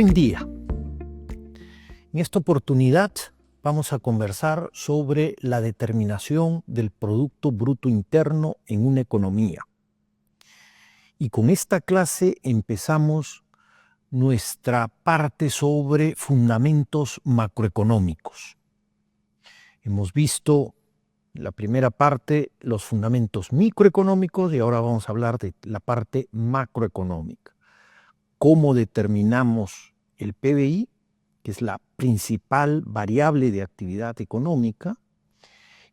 Buen día. En esta oportunidad vamos a conversar sobre la determinación del Producto Bruto Interno en una economía. Y con esta clase empezamos nuestra parte sobre fundamentos macroeconómicos. Hemos visto en la primera parte los fundamentos microeconómicos y ahora vamos a hablar de la parte macroeconómica. Cómo determinamos el PBI, que es la principal variable de actividad económica,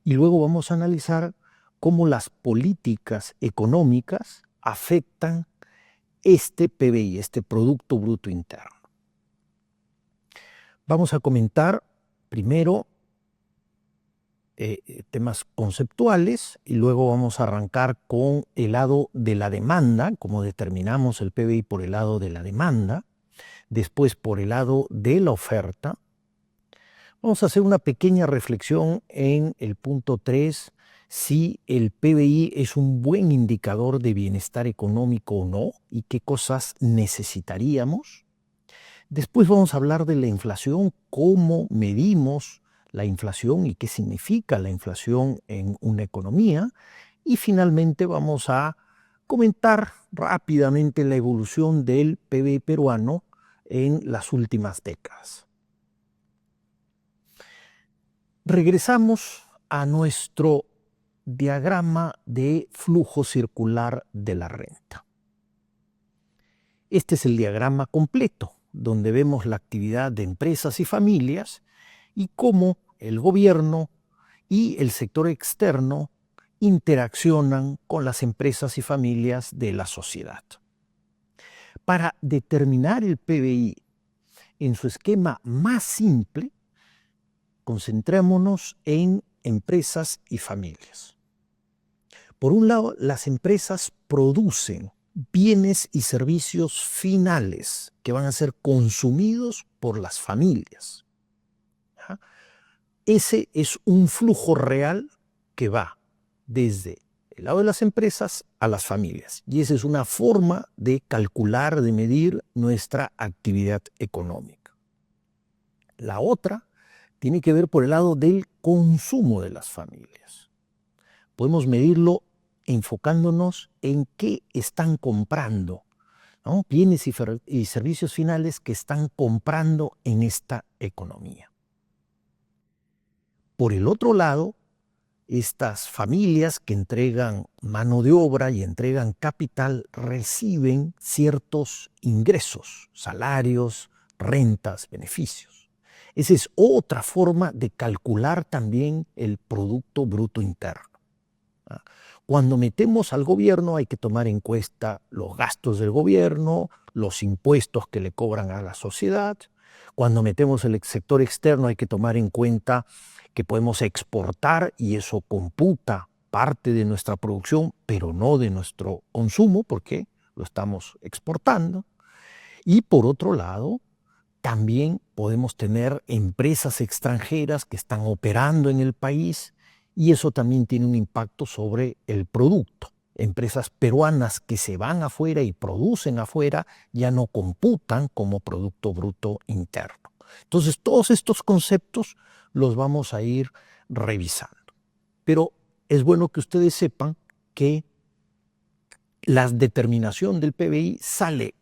y luego vamos a analizar cómo las políticas económicas afectan este PBI, este Producto Bruto Interno. Vamos a comentar primero temas conceptuales y luego vamos a arrancar con el lado de la demanda, cómo determinamos el PBI por el lado de la demanda, después por el lado de la oferta. Vamos a hacer una pequeña reflexión en el punto 3, si el PBI es un buen indicador de bienestar económico o no y qué cosas necesitaríamos. Después vamos a hablar de la inflación, cómo medimos la inflación y qué significa la inflación en una economía. Y finalmente vamos a comentar rápidamente la evolución del PBI peruano en las últimas décadas. Regresamos a nuestro diagrama de flujo circular de la renta. Este es el diagrama completo, donde vemos la actividad de empresas y familias y cómo el gobierno y el sector externo interaccionan con las empresas y familias de la sociedad. Para determinar el PBI en su esquema más simple, concentrémonos en empresas y familias. Por un lado, las empresas producen bienes y servicios finales que van a ser consumidos por las familias. Ese es un flujo real que va desde el lado de las empresas a las familias. Y esa es una forma de calcular, de medir nuestra actividad económica. La otra tiene que ver por el lado del consumo de las familias. Podemos medirlo enfocándonos en qué están comprando, ¿no? Bienes y servicios finales que están comprando en esta economía. Por el otro lado, estas familias que entregan mano de obra y entregan capital reciben ciertos ingresos, salarios, rentas, beneficios. Esa es otra forma de calcular también el Producto Bruto Interno. Cuando metemos al gobierno hay que tomar en cuenta los gastos del gobierno, los impuestos que le cobran a la sociedad. Cuando metemos el sector externo hay que tomar en cuenta que podemos exportar y eso computa parte de nuestra producción, pero no de nuestro consumo, porque lo estamos exportando. Y por otro lado, también podemos tener empresas extranjeras que están operando en el país y eso también tiene un impacto sobre el producto. Empresas peruanas que se van afuera y producen afuera ya no computan como Producto Bruto Interno. Entonces, todos estos conceptos los vamos a ir revisando. Pero es bueno que ustedes sepan que la determinación del PBI sale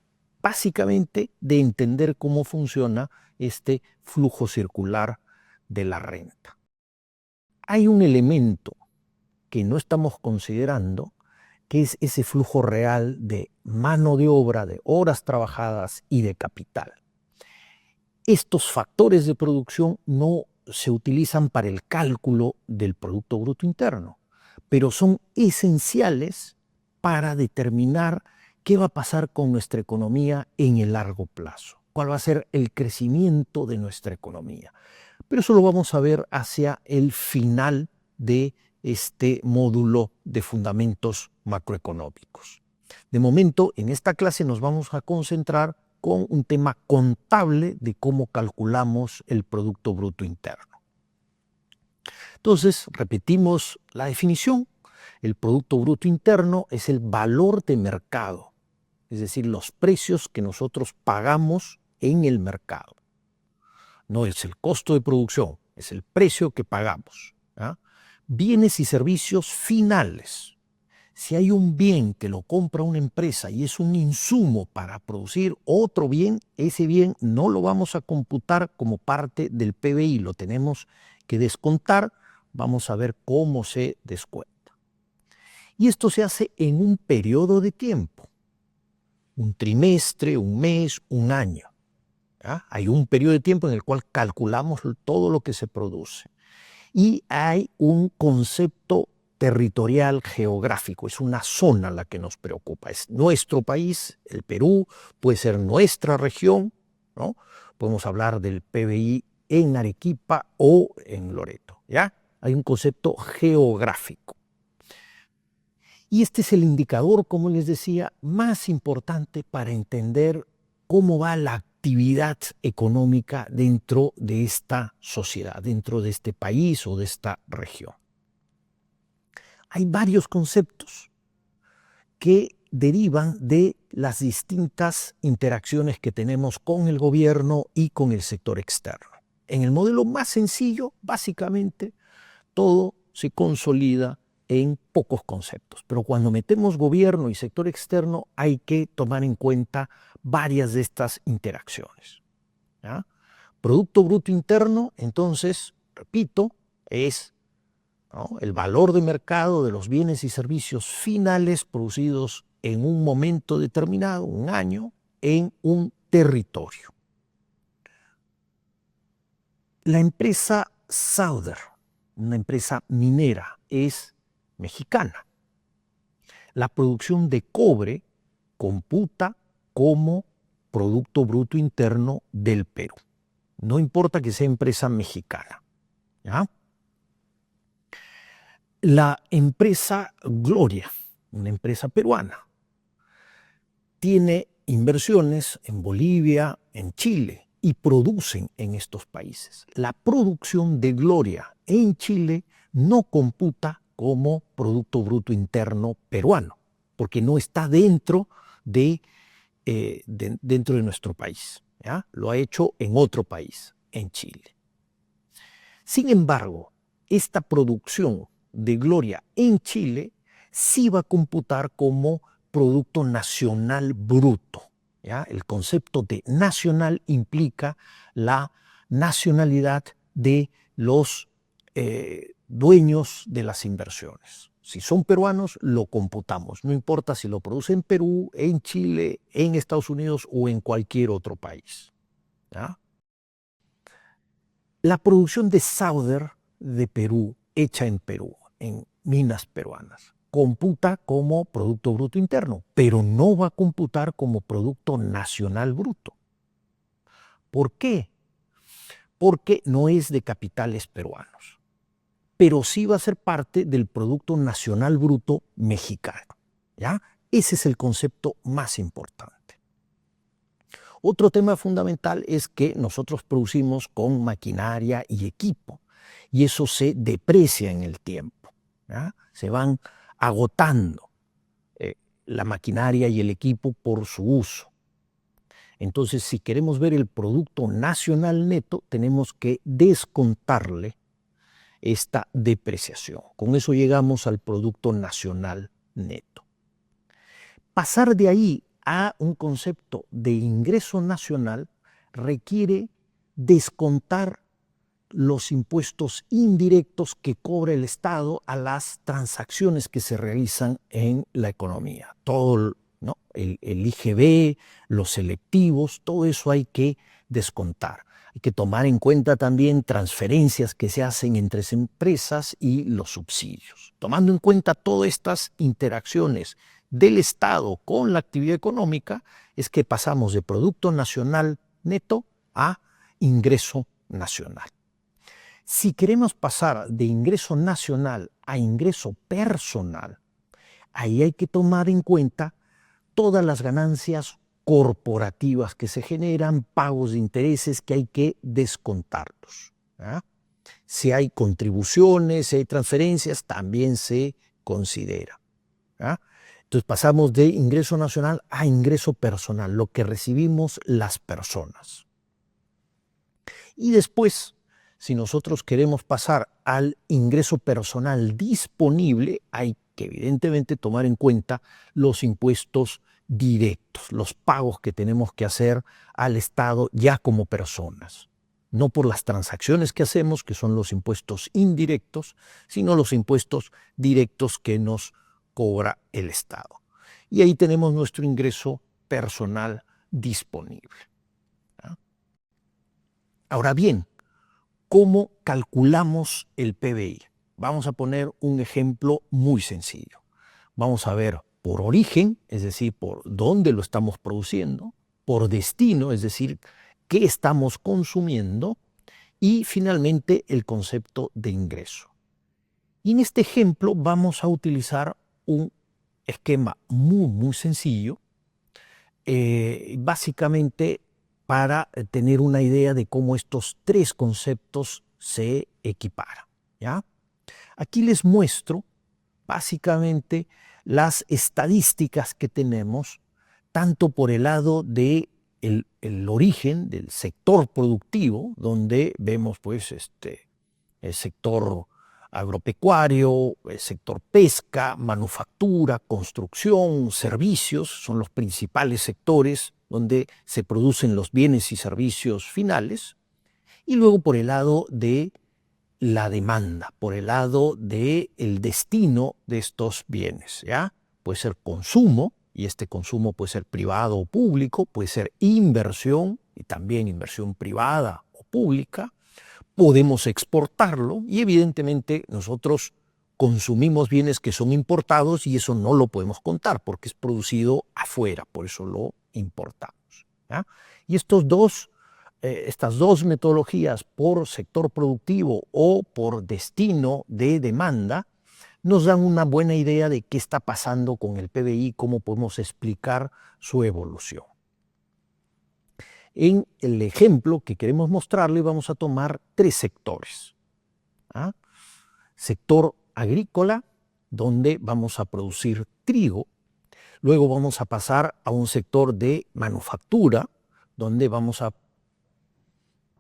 básicamente de entender cómo funciona este flujo circular de la renta. Hay un elemento que no estamos considerando, que es ese flujo real de mano de obra, de horas trabajadas y de capital. Estos factores de producción no se utilizan para el cálculo del Producto Bruto Interno, pero son esenciales para determinar qué va a pasar con nuestra economía en el largo plazo, cuál va a ser el crecimiento de nuestra economía. Pero eso lo vamos a ver hacia el final de este módulo de fundamentos macroeconómicos. De momento, en esta clase nos vamos a concentrar con un tema contable de cómo calculamos el Producto Bruto Interno. Entonces, repetimos la definición. El Producto Bruto Interno es el valor de mercado, es decir, los precios que nosotros pagamos en el mercado. No es el costo de producción, es el precio que pagamos. ¿Ya? Bienes y servicios finales. Si hay un bien que lo compra una empresa y es un insumo para producir otro bien, ese bien no lo vamos a computar como parte del PBI, lo tenemos que descontar. Vamos a ver cómo se descuenta. Y esto se hace en un periodo de tiempo, un trimestre, un mes, un año. ¿Ya? Hay un periodo de tiempo en el cual calculamos todo lo que se produce. Y hay un concepto territorial geográfico, es una zona la que nos preocupa, es nuestro país, el Perú, puede ser nuestra región, ¿no? Podemos hablar del PBI en Arequipa o en Loreto, ¿ya? Hay un concepto geográfico. Y este es el indicador, como les decía, más importante para entender cómo va la actividad económica dentro de esta sociedad, dentro de este país o de esta región. Hay varios conceptos que derivan de las distintas interacciones que tenemos con el gobierno y con el sector externo. En el modelo más sencillo, básicamente, todo se consolida en pocos conceptos. Pero cuando metemos gobierno y sector externo hay que tomar en cuenta varias de estas interacciones. ¿Ya? Producto Bruto Interno, entonces, repito, es, ¿no?, el valor de mercado de los bienes y servicios finales producidos en un momento determinado, un año, en un territorio. La empresa Sauder, una empresa minera, es mexicana. La producción de cobre computa como Producto Bruto Interno del Perú. No importa que sea empresa mexicana. ¿Ya? La empresa Gloria, una empresa peruana, tiene inversiones en Bolivia, en Chile, y producen en estos países. La producción de Gloria en Chile no computa como Producto Bruto Interno peruano, porque no está dentro de nuestro país. ¿Ya? Lo ha hecho en otro país, en Chile. Sin embargo, esta producción de Gloria en Chile sí va a computar como Producto Nacional Bruto. ¿Ya? El concepto de nacional implica la nacionalidad de los dueños de las inversiones. Si son peruanos, lo computamos. No importa si lo produce en Perú, en Chile, en Estados Unidos o en cualquier otro país. ¿Ya? La producción de Sauder de Perú, hecha en Perú, en minas peruanas, computa como Producto Bruto Interno, pero no va a computar como Producto Nacional Bruto. ¿Por qué? Porque no es de capitales peruanos, pero sí va a ser parte del Producto Nacional Bruto mexicano. ¿Ya? Ese es el concepto más importante. Otro tema fundamental es que nosotros producimos con maquinaria y equipo, y eso se deprecia en el tiempo. ¿Ya? Se van agotando la maquinaria y el equipo por su uso. Entonces, si queremos ver el Producto Nacional Neto, tenemos que descontarle esta depreciación. Con eso llegamos al Producto Nacional Neto. Pasar de ahí a un concepto de ingreso nacional requiere descontar los impuestos indirectos que cobra el Estado a las transacciones que se realizan en la economía. Todo, ¿no?, el IGB, los selectivos, todo eso hay que descontar. Hay que tomar en cuenta también transferencias que se hacen entre empresas y los subsidios. Tomando en cuenta todas estas interacciones del Estado con la actividad económica, es que pasamos de Producto Nacional Neto a ingreso nacional. Si queremos pasar de ingreso nacional a ingreso personal, ahí hay que tomar en cuenta todas las ganancias corporativas que se generan, pagos de intereses que hay que descontarlos. ¿Ya? Si hay contribuciones, si hay transferencias, también se considera. ¿Ya? Entonces pasamos de ingreso nacional a ingreso personal, lo que recibimos las personas. Y después, si nosotros queremos pasar al ingreso personal disponible, hay que evidentemente tomar en cuenta los impuestos directos, los pagos que tenemos que hacer al Estado ya como personas. No por las transacciones que hacemos, que son los impuestos indirectos, sino los impuestos directos que nos cobra el Estado. Y ahí tenemos nuestro ingreso personal disponible. ¿Ah? Ahora bien, ¿cómo calculamos el PBI? Vamos a poner un ejemplo muy sencillo. Vamos a ver por origen, es decir, por dónde lo estamos produciendo, por destino, es decir, qué estamos consumiendo, y finalmente el concepto de ingreso. Y en este ejemplo vamos a utilizar un esquema muy sencillo, básicamente para tener una idea de cómo estos tres conceptos se equiparan, ¿ya? Aquí les muestro básicamente las estadísticas que tenemos, tanto por el lado de el origen del sector productivo, donde vemos pues el sector agropecuario, el sector pesca, manufactura, construcción, servicios, son los principales sectores donde se producen los bienes y servicios finales, y luego por el lado de la demanda, por el lado del destino de estos bienes, ¿ya? Puede ser consumo, y este consumo puede ser privado o público, puede ser inversión, y también inversión privada o pública. Podemos exportarlo, y evidentemente nosotros consumimos bienes que son importados y eso no lo podemos contar porque es producido afuera, por eso lo importamos, ¿ya? Y estas dos metodologías por sector productivo o por destino de demanda nos dan una buena idea de qué está pasando con el PBI, cómo podemos explicar su evolución. En el ejemplo que queremos mostrarle vamos a tomar tres sectores. ¿Ah? Sector agrícola, donde vamos a producir trigo. Luego vamos a pasar a un sector de manufactura, donde vamos a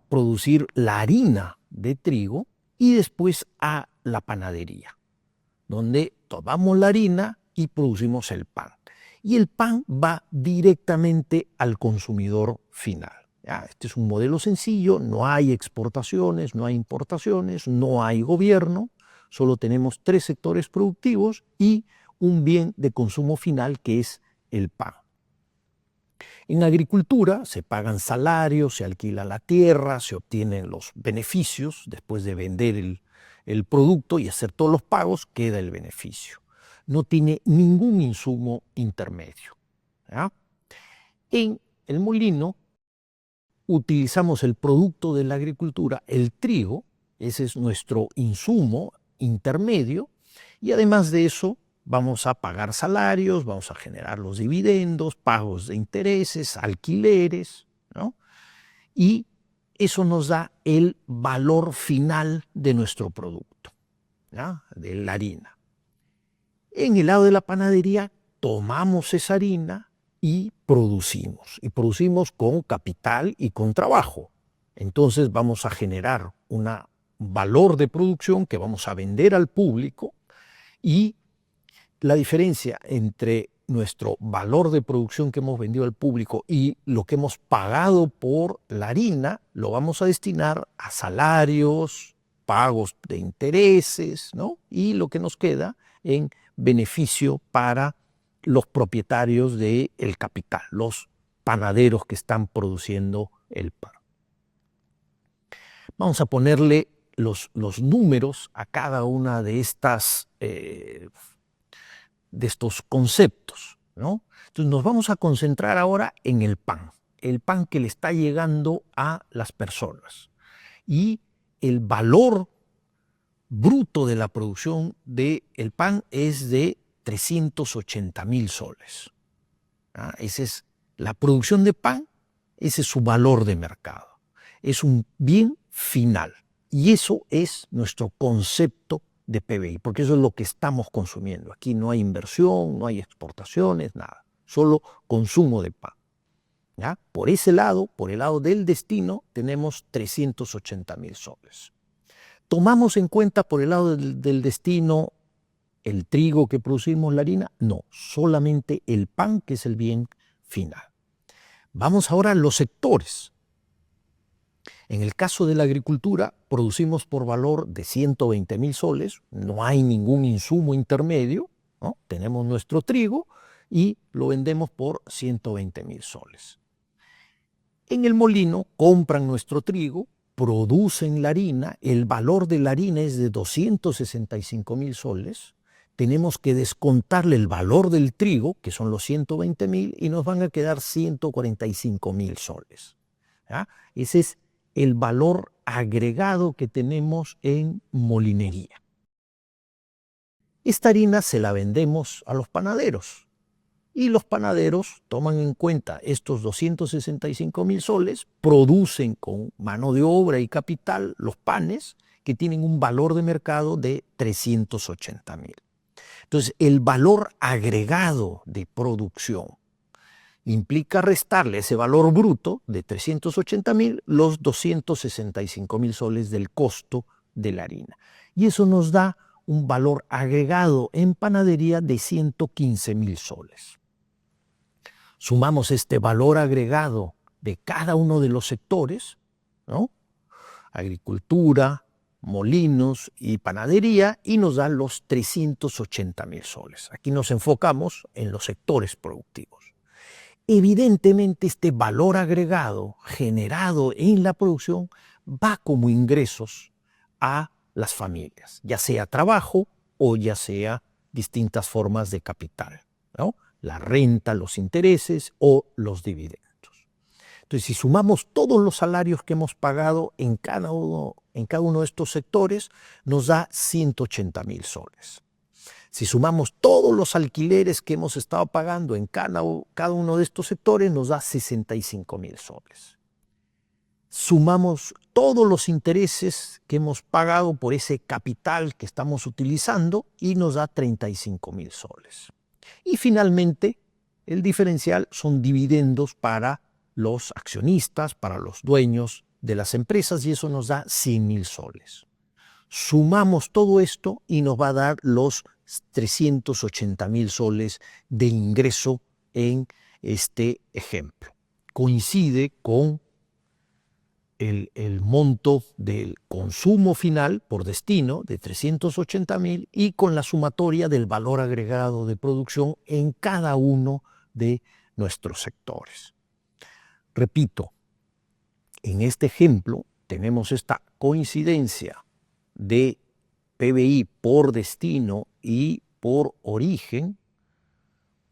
producir la harina de trigo, y después a la panadería, donde tomamos la harina y producimos el pan. Y el pan va directamente al consumidor final. ¿Ya? Este es un modelo sencillo, no hay exportaciones, no hay importaciones, no hay gobierno, solo tenemos tres sectores productivos y un bien de consumo final que es el pan. En agricultura se pagan salarios, se alquila la tierra, se obtienen los beneficios después de vender el producto y hacer todos los pagos, queda el beneficio. No tiene ningún insumo intermedio, ¿ya? En el molino utilizamos el producto de la agricultura, el trigo, ese es nuestro insumo intermedio, y además de eso vamos a pagar salarios, vamos a generar los dividendos, pagos de intereses, alquileres, ¿no? Y eso nos da el valor final de nuestro producto, ¿ya? De la harina. En el lado de la panadería tomamos esa harina y producimos con capital y con trabajo. Entonces vamos a generar un valor de producción que vamos a vender al público, y la diferencia entre nuestro valor de producción que hemos vendido al público y lo que hemos pagado por la harina lo vamos a destinar a salarios, pagos de intereses, ¿no? Y lo que nos queda en beneficio para los propietarios del capital, los panaderos que están produciendo el pan. Vamos a ponerle los números a cada una de estos conceptos, ¿no? Entonces nos vamos a concentrar ahora en el pan que le está llegando a las personas. Y el valor bruto de la producción del pan es de 380.000 soles. ¿Ah? Esa es la producción de pan, ese es su valor de mercado. Es un bien final. Y eso es nuestro concepto de PBI, porque eso es lo que estamos consumiendo. Aquí no hay inversión, no hay exportaciones, nada. Solo consumo de pan. ¿Ya? Por ese lado, por el lado del destino, tenemos 380.000 soles. ¿Tomamos en cuenta por el lado del destino el trigo que producimos, la harina? No, solamente el pan, que es el bien final. Vamos ahora a los sectores. En el caso de la agricultura, producimos por valor de 120.000 soles, no hay ningún insumo intermedio, ¿no? Tenemos nuestro trigo y lo vendemos por 120.000 soles. En el molino compran nuestro trigo, producen la harina, el valor de la harina es de 265.000 soles, tenemos que descontarle el valor del trigo, que son los 120.000, y nos van a quedar 145.000 soles. ¿Ya? Ese es el valor agregado que tenemos en molinería. Esta harina se la vendemos a los panaderos y los panaderos toman en cuenta estos 265.000 soles, producen con mano de obra y capital los panes que tienen un valor de mercado de 380.000. Entonces, el valor agregado de producción implica restarle ese valor bruto de 380.000 los 265.000 soles del costo de la harina. Y eso nos da un valor agregado en panadería de 115.000 soles. Sumamos este valor agregado de cada uno de los sectores, ¿no? Agricultura, molinos y panadería, y nos dan los 380.000 soles. Aquí nos enfocamos en los sectores productivos. Evidentemente, este valor agregado generado en la producción va como ingresos a las familias, ya sea trabajo o ya sea distintas formas de capital, ¿no? La renta, los intereses o los dividendos. Entonces, si sumamos todos los salarios que hemos pagado en cada uno de estos sectores, nos da 180.000 soles. Si sumamos todos los alquileres que hemos estado pagando en cada uno de estos sectores, nos da 65.000 soles. Sumamos todos los intereses que hemos pagado por ese capital que estamos utilizando y nos da 35.000 soles. Y finalmente, el diferencial son dividendos para los accionistas, para los dueños de las empresas, y eso nos da 100.000 soles. Sumamos todo esto y nos va a dar los 380.000 soles de ingreso en este ejemplo. Coincide con el monto del consumo final por destino de 380.000 y con la sumatoria del valor agregado de producción en cada uno de nuestros sectores. Repito, en este ejemplo tenemos esta coincidencia de PBI por destino y por origen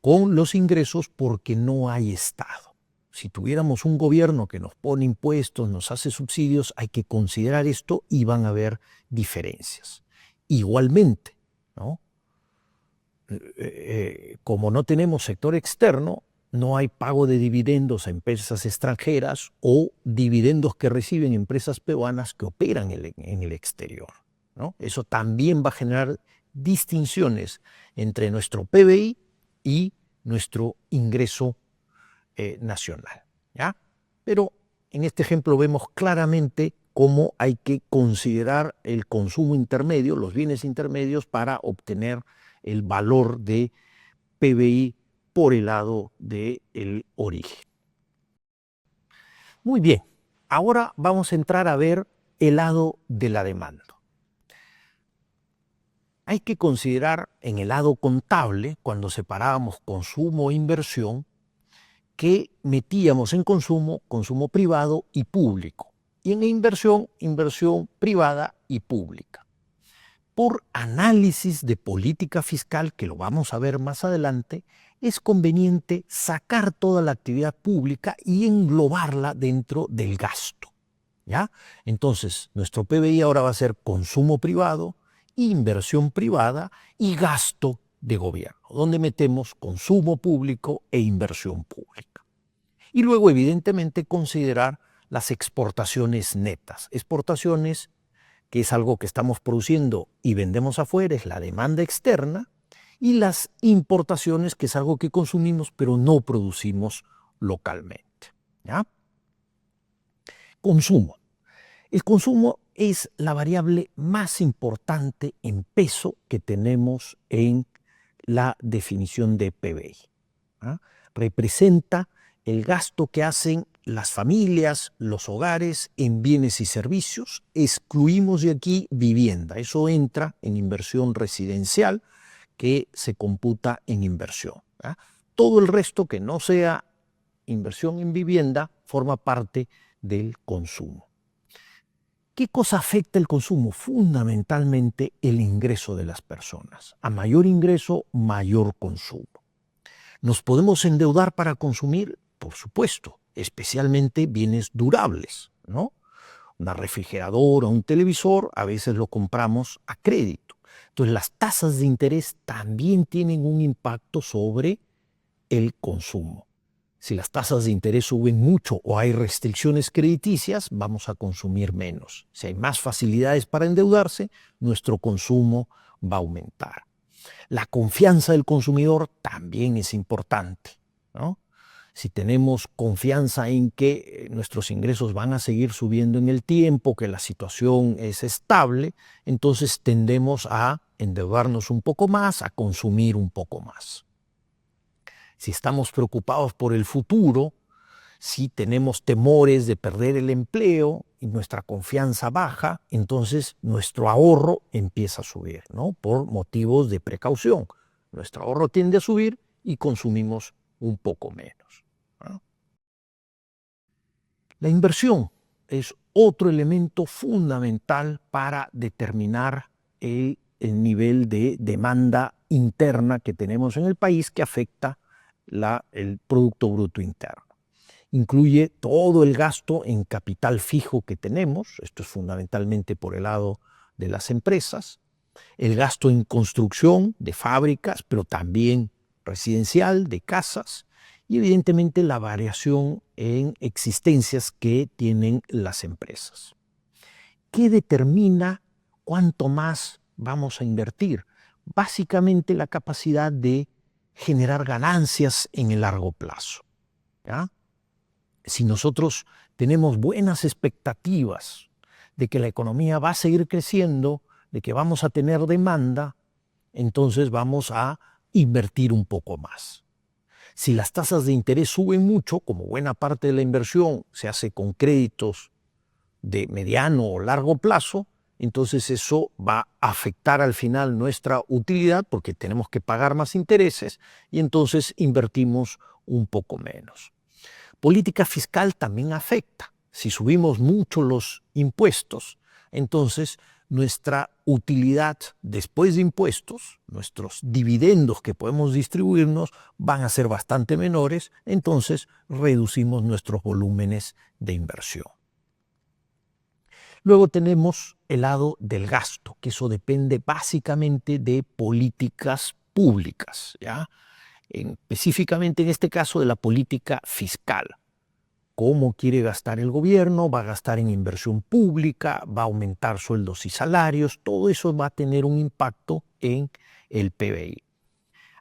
con los ingresos porque no hay Estado. Si tuviéramos un gobierno que nos pone impuestos, nos hace subsidios, hay que considerar esto y van a haber diferencias. Igualmente, ¿no? Como no tenemos sector externo, no hay pago de dividendos a empresas extranjeras o dividendos que reciben empresas peruanas que operan en el exterior, ¿no? Eso también va a generar distinciones entre nuestro PBI y nuestro ingreso nacional, ¿ya? Pero en este ejemplo vemos claramente cómo hay que considerar el consumo intermedio, los bienes intermedios, para obtener el valor de PBI por el lado del origen. Muy bien, ahora vamos a entrar a ver el lado de la demanda. Hay que considerar en el lado contable, cuando separábamos consumo e inversión, que metíamos en consumo, consumo privado y público, y en inversión, inversión privada y pública. Por análisis de política fiscal, que lo vamos a ver más adelante, es conveniente sacar toda la actividad pública y englobarla dentro del gasto, ¿ya? Entonces, nuestro PBI ahora va a ser consumo privado, inversión privada y gasto de gobierno, donde metemos consumo público e inversión pública. Y luego, evidentemente, considerar las exportaciones netas. Exportaciones, que es algo que estamos produciendo y vendemos afuera, es la demanda externa, y las importaciones, que es algo que consumimos pero no producimos localmente. ¿Ya? Consumo. El consumo es la variable más importante en peso que tenemos en la definición de PBI. ¿Ah? Representa el gasto que hacen las familias, los hogares en bienes y servicios. Excluimos de aquí vivienda. Eso entra en inversión residencial que se computa en inversión. ¿Ah? Todo el resto que no sea inversión en vivienda forma parte del consumo. ¿Qué cosa afecta el consumo? Fundamentalmente el ingreso de las personas. A mayor ingreso, mayor consumo. ¿Nos podemos endeudar para consumir? Por supuesto, especialmente bienes durables, ¿no? Una refrigeradora, un televisor, a veces lo compramos a crédito. Entonces, las tasas de interés también tienen un impacto sobre el consumo. Si las tasas de interés suben mucho o hay restricciones crediticias, vamos a consumir menos. Si hay más facilidades para endeudarse, nuestro consumo va a aumentar. La confianza del consumidor también es importante, ¿no? Si tenemos confianza en que nuestros ingresos van a seguir subiendo en el tiempo, que la situación es estable, entonces tendemos a endeudarnos un poco más, a consumir un poco más. Si estamos preocupados por el futuro, si tenemos temores de perder el empleo y nuestra confianza baja, entonces nuestro ahorro empieza a subir, ¿no? Por motivos de precaución. Nuestro ahorro tiende a subir y consumimos un poco menos, ¿no? La inversión es otro elemento fundamental para determinar el nivel de demanda interna que tenemos en el país que afecta el Producto Bruto Interno. Incluye todo el gasto en capital fijo que tenemos, esto es fundamentalmente por el lado de las empresas, el gasto en construcción de fábricas, pero también residencial, de casas, y evidentemente la variación en existencias que tienen las empresas. ¿Qué determina cuánto más vamos a invertir? Básicamente la capacidad de generar ganancias en el largo plazo, ¿ya? Si nosotros tenemos buenas expectativas de que la economía va a seguir creciendo, de que vamos a tener demanda, entonces vamos a invertir un poco más. Si las tasas de interés suben mucho, como buena parte de la inversión se hace con créditos de mediano o largo plazo, entonces eso va a afectar al final nuestra utilidad porque tenemos que pagar más intereses y entonces invertimos un poco menos. Política fiscal también afecta. Si subimos mucho los impuestos, entonces nuestra utilidad después de impuestos, nuestros dividendos que podemos distribuirnos van a ser bastante menores, entonces reducimos nuestros volúmenes de inversión. Luego tenemos el lado del gasto, que eso depende básicamente de políticas públicas, ¿ya? Específicamente en este caso de la política fiscal. ¿Cómo quiere gastar el gobierno? ¿Va a gastar en inversión pública? ¿Va a aumentar sueldos y salarios? Todo eso va a tener un impacto en el PBI.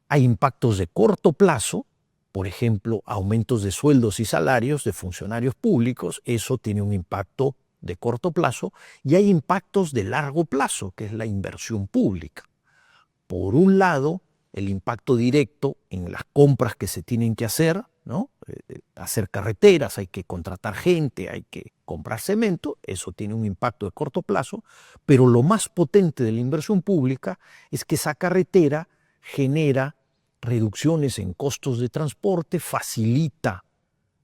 Hay impactos de corto plazo, por ejemplo, aumentos de sueldos y salarios de funcionarios públicos, eso tiene un impacto de corto plazo, y hay impactos de largo plazo, que es la inversión pública. Por un lado, el impacto directo en las compras que se tienen que hacer, ¿no? Hacer carreteras, hay que contratar gente, hay que comprar cemento, eso tiene un impacto de corto plazo, pero lo más potente de la inversión pública es que esa carretera genera reducciones en costos de transporte, facilita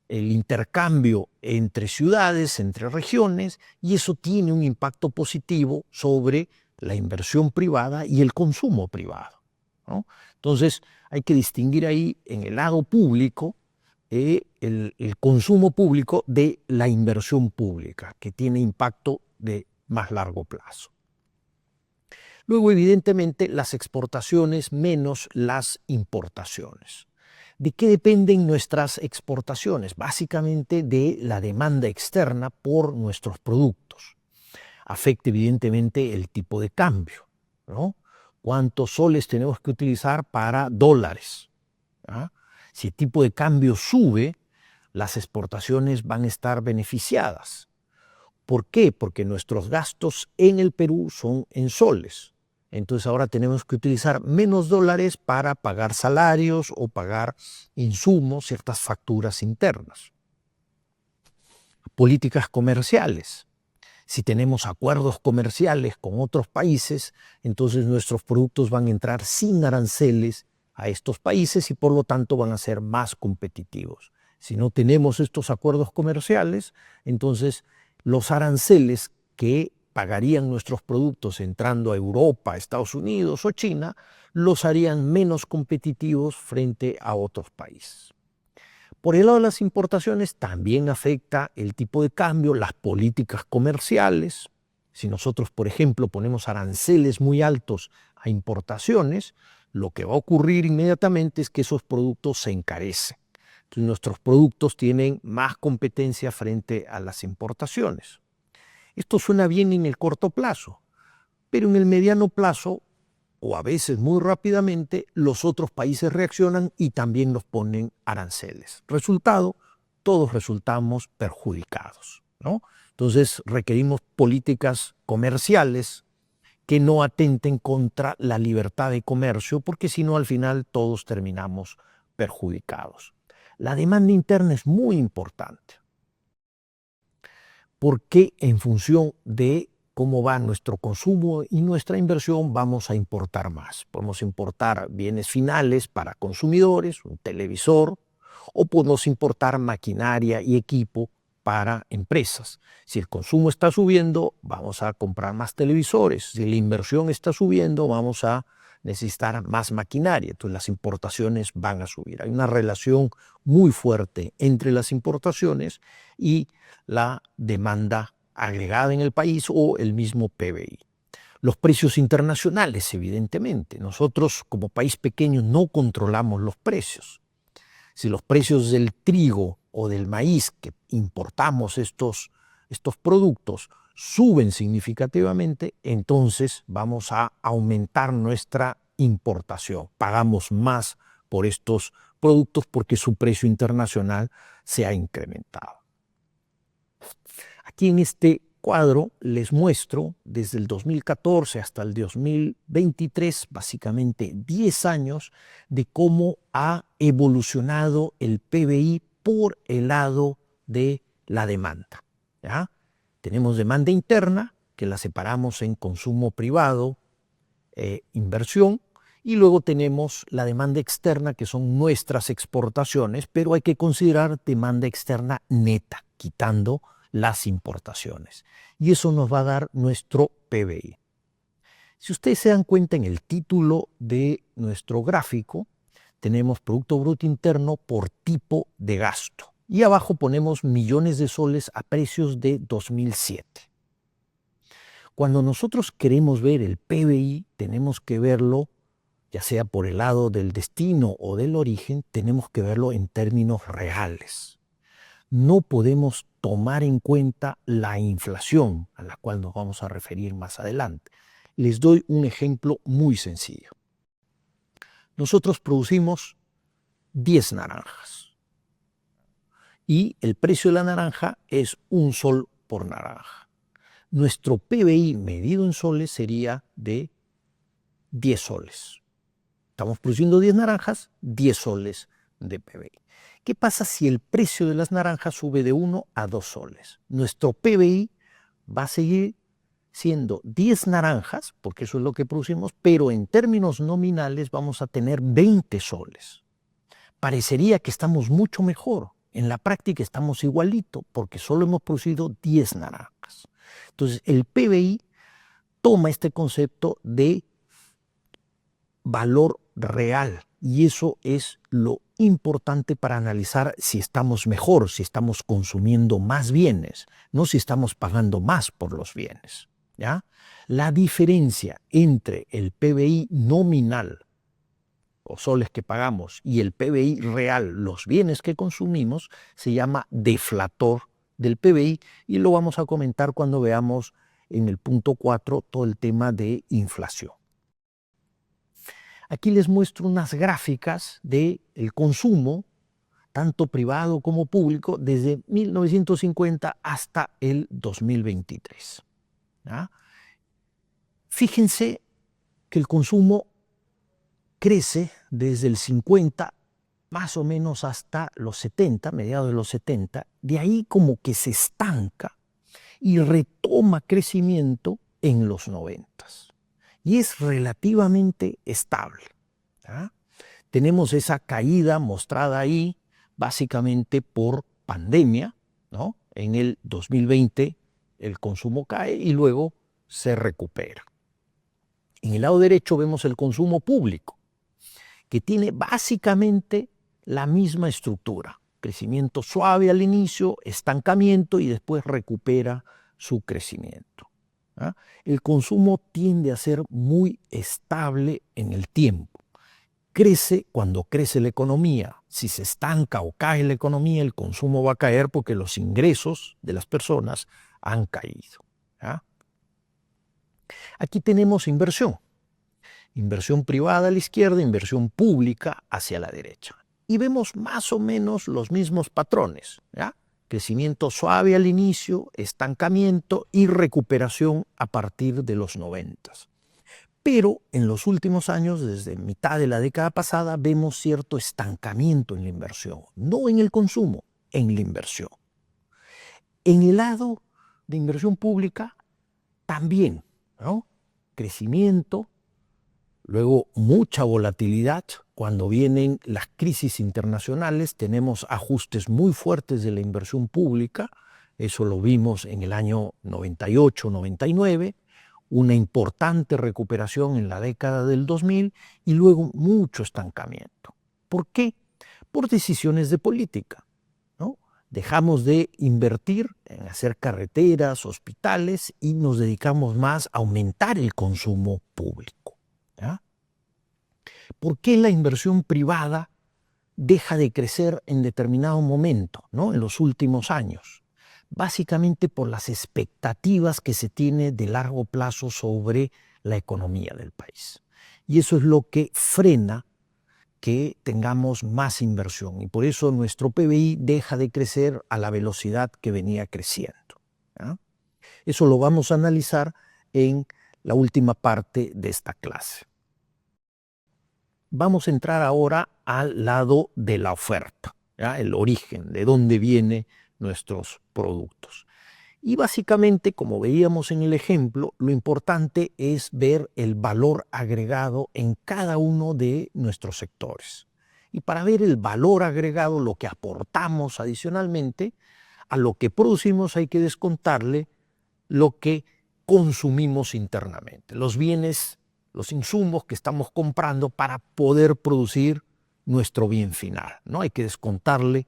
el intercambio entre ciudades, entre regiones, y eso tiene un impacto positivo sobre la inversión privada y el consumo privado, ¿no? Entonces, hay que distinguir ahí en el lado público el consumo público de la inversión pública, que tiene impacto de más largo plazo. Luego, evidentemente, las exportaciones menos las importaciones. ¿De qué dependen nuestras exportaciones? Básicamente de la demanda externa por nuestros productos. Afecta evidentemente el tipo de cambio, ¿no? ¿Cuántos soles tenemos que utilizar para dólares? ¿Ah? Si el tipo de cambio sube, las exportaciones van a estar beneficiadas. ¿Por qué? Porque nuestros gastos en el Perú son en soles. Entonces ahora tenemos que utilizar menos dólares para pagar salarios o pagar insumos, ciertas facturas internas. Políticas comerciales. Si tenemos acuerdos comerciales con otros países, entonces nuestros productos van a entrar sin aranceles a estos países y por lo tanto van a ser más competitivos. Si no tenemos estos acuerdos comerciales, entonces los aranceles que pagarían nuestros productos entrando a Europa, Estados Unidos o China, los harían menos competitivos frente a otros países. Por el lado de las importaciones también afecta el tipo de cambio, las políticas comerciales. Si nosotros, por ejemplo, ponemos aranceles muy altos a importaciones, lo que va a ocurrir inmediatamente es que esos productos se encarecen. Entonces, nuestros productos tienen más competencia frente a las importaciones. Esto suena bien en el corto plazo, pero en el mediano plazo, o a veces muy rápidamente, los otros países reaccionan y también nos ponen aranceles. Resultado, todos resultamos perjudicados, ¿no? Entonces requerimos políticas comerciales que no atenten contra la libertad de comercio, porque si no al final todos terminamos perjudicados. La demanda interna es muy importante, porque en función de cómo va nuestro consumo y nuestra inversión, vamos a importar más. Podemos importar bienes finales para consumidores, un televisor, o podemos importar maquinaria y equipo para empresas. Si el consumo está subiendo, vamos a comprar más televisores. Si la inversión está subiendo, vamos a necesitar más maquinaria. Entonces las importaciones van a subir. Hay una relación muy fuerte entre las importaciones y la demanda agregada en el país o el mismo PBI. Los precios internacionales, evidentemente. Nosotros como país pequeño no controlamos los precios. Si los precios del trigo o del maíz que importamos estos productos suben significativamente, entonces vamos a aumentar nuestra importación. Pagamos más por estos productos porque su precio internacional se ha incrementado. Aquí en este cuadro les muestro desde el 2014 hasta el 2023, básicamente 10 años, de cómo ha evolucionado el PBI por el lado de la demanda, ¿ya? Tenemos demanda interna, que la separamos en consumo privado, inversión, y luego tenemos la demanda externa, que son nuestras exportaciones, pero hay que considerar demanda externa neta, quitando las importaciones. Y eso nos va a dar nuestro PBI. Si ustedes se dan cuenta en el título de nuestro gráfico, tenemos Producto Bruto Interno por tipo de gasto. Y abajo ponemos millones de soles a precios de 2007. Cuando nosotros queremos ver el PBI, tenemos que verlo, ya sea por el lado del destino o del origen, tenemos que verlo en términos reales. No podemos tomar en cuenta la inflación, a la cual nos vamos a referir más adelante. Les doy un ejemplo muy sencillo. Nosotros producimos 10 naranjas y el precio de la naranja es 1 sol por naranja. Nuestro PBI medido en soles sería de 10 soles. Estamos produciendo 10 naranjas, 10 soles de PBI. ¿Qué pasa si el precio de las naranjas sube de 1 a 2 soles? Nuestro PBI va a seguir siendo 10 naranjas, porque eso es lo que producimos, pero en términos nominales vamos a tener 20 soles. Parecería que estamos mucho mejor. En la práctica estamos igualito, porque solo hemos producido 10 naranjas. Entonces, el PBI toma este concepto de valor real, y eso es lo importante para analizar si estamos mejor, si estamos consumiendo más bienes, no si estamos pagando más por los bienes, ¿ya? La diferencia entre el PBI nominal, o soles que pagamos, y el PBI real, los bienes que consumimos, se llama deflator del PBI, y lo vamos a comentar cuando veamos en el punto 4 todo el tema de inflación. Aquí les muestro unas gráficas del consumo tanto privado como público, desde 1950 hasta el 2023. ¿Ya? Fíjense que el consumo crece desde el 50 más o menos hasta los 70, mediados de los 70, de ahí como que se estanca y retoma crecimiento en los 90. Y es relativamente estable. ¿Ya? Tenemos esa caída mostrada ahí básicamente por pandemia, ¿no? En el 2020 el consumo cae y luego se recupera. En el lado derecho vemos el consumo público, que tiene básicamente la misma estructura. Crecimiento suave al inicio, estancamiento y después recupera su crecimiento. ¿Ah? El consumo tiende a ser muy estable en el tiempo. Crece cuando crece la economía. Si se estanca o cae la economía, el consumo va a caer porque los ingresos de las personas han caído. ¿Ah? Aquí tenemos inversión. Inversión privada a la izquierda, inversión pública hacia la derecha. Y vemos más o menos los mismos patrones. ¿Ya? Crecimiento suave al inicio, estancamiento y recuperación a partir de los 90. Pero en los últimos años, desde mitad de la década pasada, vemos cierto estancamiento en la inversión. No en el consumo, en la inversión. En el lado de inversión pública, también, ¿no? Crecimiento, luego mucha volatilidad. Cuando vienen las crisis internacionales, tenemos ajustes muy fuertes de la inversión pública. Eso lo vimos en el año 98, 99. Una importante recuperación en la década del 2000 y luego mucho estancamiento. ¿Por qué? Por decisiones de política, ¿no? Dejamos de invertir en hacer carreteras, hospitales y nos dedicamos más a aumentar el consumo público. ¿Ya? ¿Por qué la inversión privada deja de crecer en determinado momento, ¿no? En los últimos años? Básicamente por las expectativas que se tiene de largo plazo sobre la economía del país. Y eso es lo que frena que tengamos más inversión. Y por eso nuestro PBI deja de crecer a la velocidad que venía creciendo. ¿Ya? Eso lo vamos a analizar en la última parte de esta clase. Vamos a entrar ahora al lado de la oferta, ¿ya? El origen, de dónde vienen nuestros productos. Y básicamente, como veíamos en el ejemplo, lo importante es ver el valor agregado en cada uno de nuestros sectores. Y para ver el valor agregado, lo que aportamos adicionalmente, a lo que producimos hay que descontarle lo que consumimos internamente, los bienes, los insumos que estamos comprando para poder producir nuestro bien final, ¿no? Hay que descontarle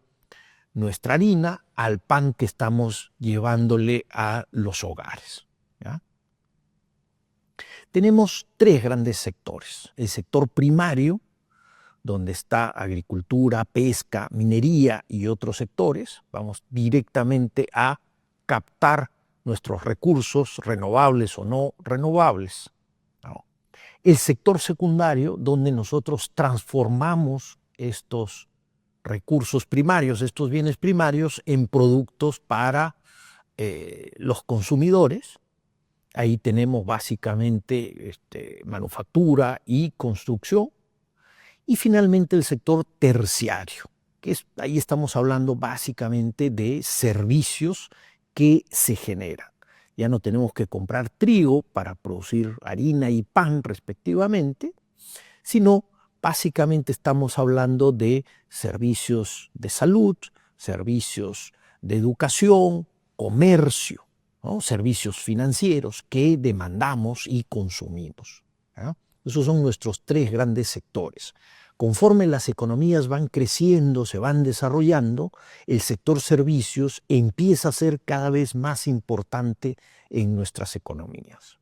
nuestra harina al pan que estamos llevándole a los hogares. ¿Ya? Tenemos tres grandes sectores. El sector primario, donde está agricultura, pesca, minería y otros sectores. Vamos directamente a captar nuestros recursos, renovables o no renovables. ¿No? El sector secundario, donde nosotros transformamos estos recursos primarios, estos bienes primarios, en productos para los consumidores. Ahí tenemos básicamente manufactura y construcción. Y finalmente el sector terciario, que ahí estamos hablando básicamente de servicios que se generan. Ya no tenemos que comprar trigo para producir harina y pan respectivamente, sino básicamente estamos hablando de servicios de salud, servicios de educación, comercio, ¿no? Servicios financieros que demandamos y consumimos. ¿Ya? Esos son nuestros tres grandes sectores. Conforme las economías van creciendo, se van desarrollando, el sector servicios empieza a ser cada vez más importante en nuestras economías.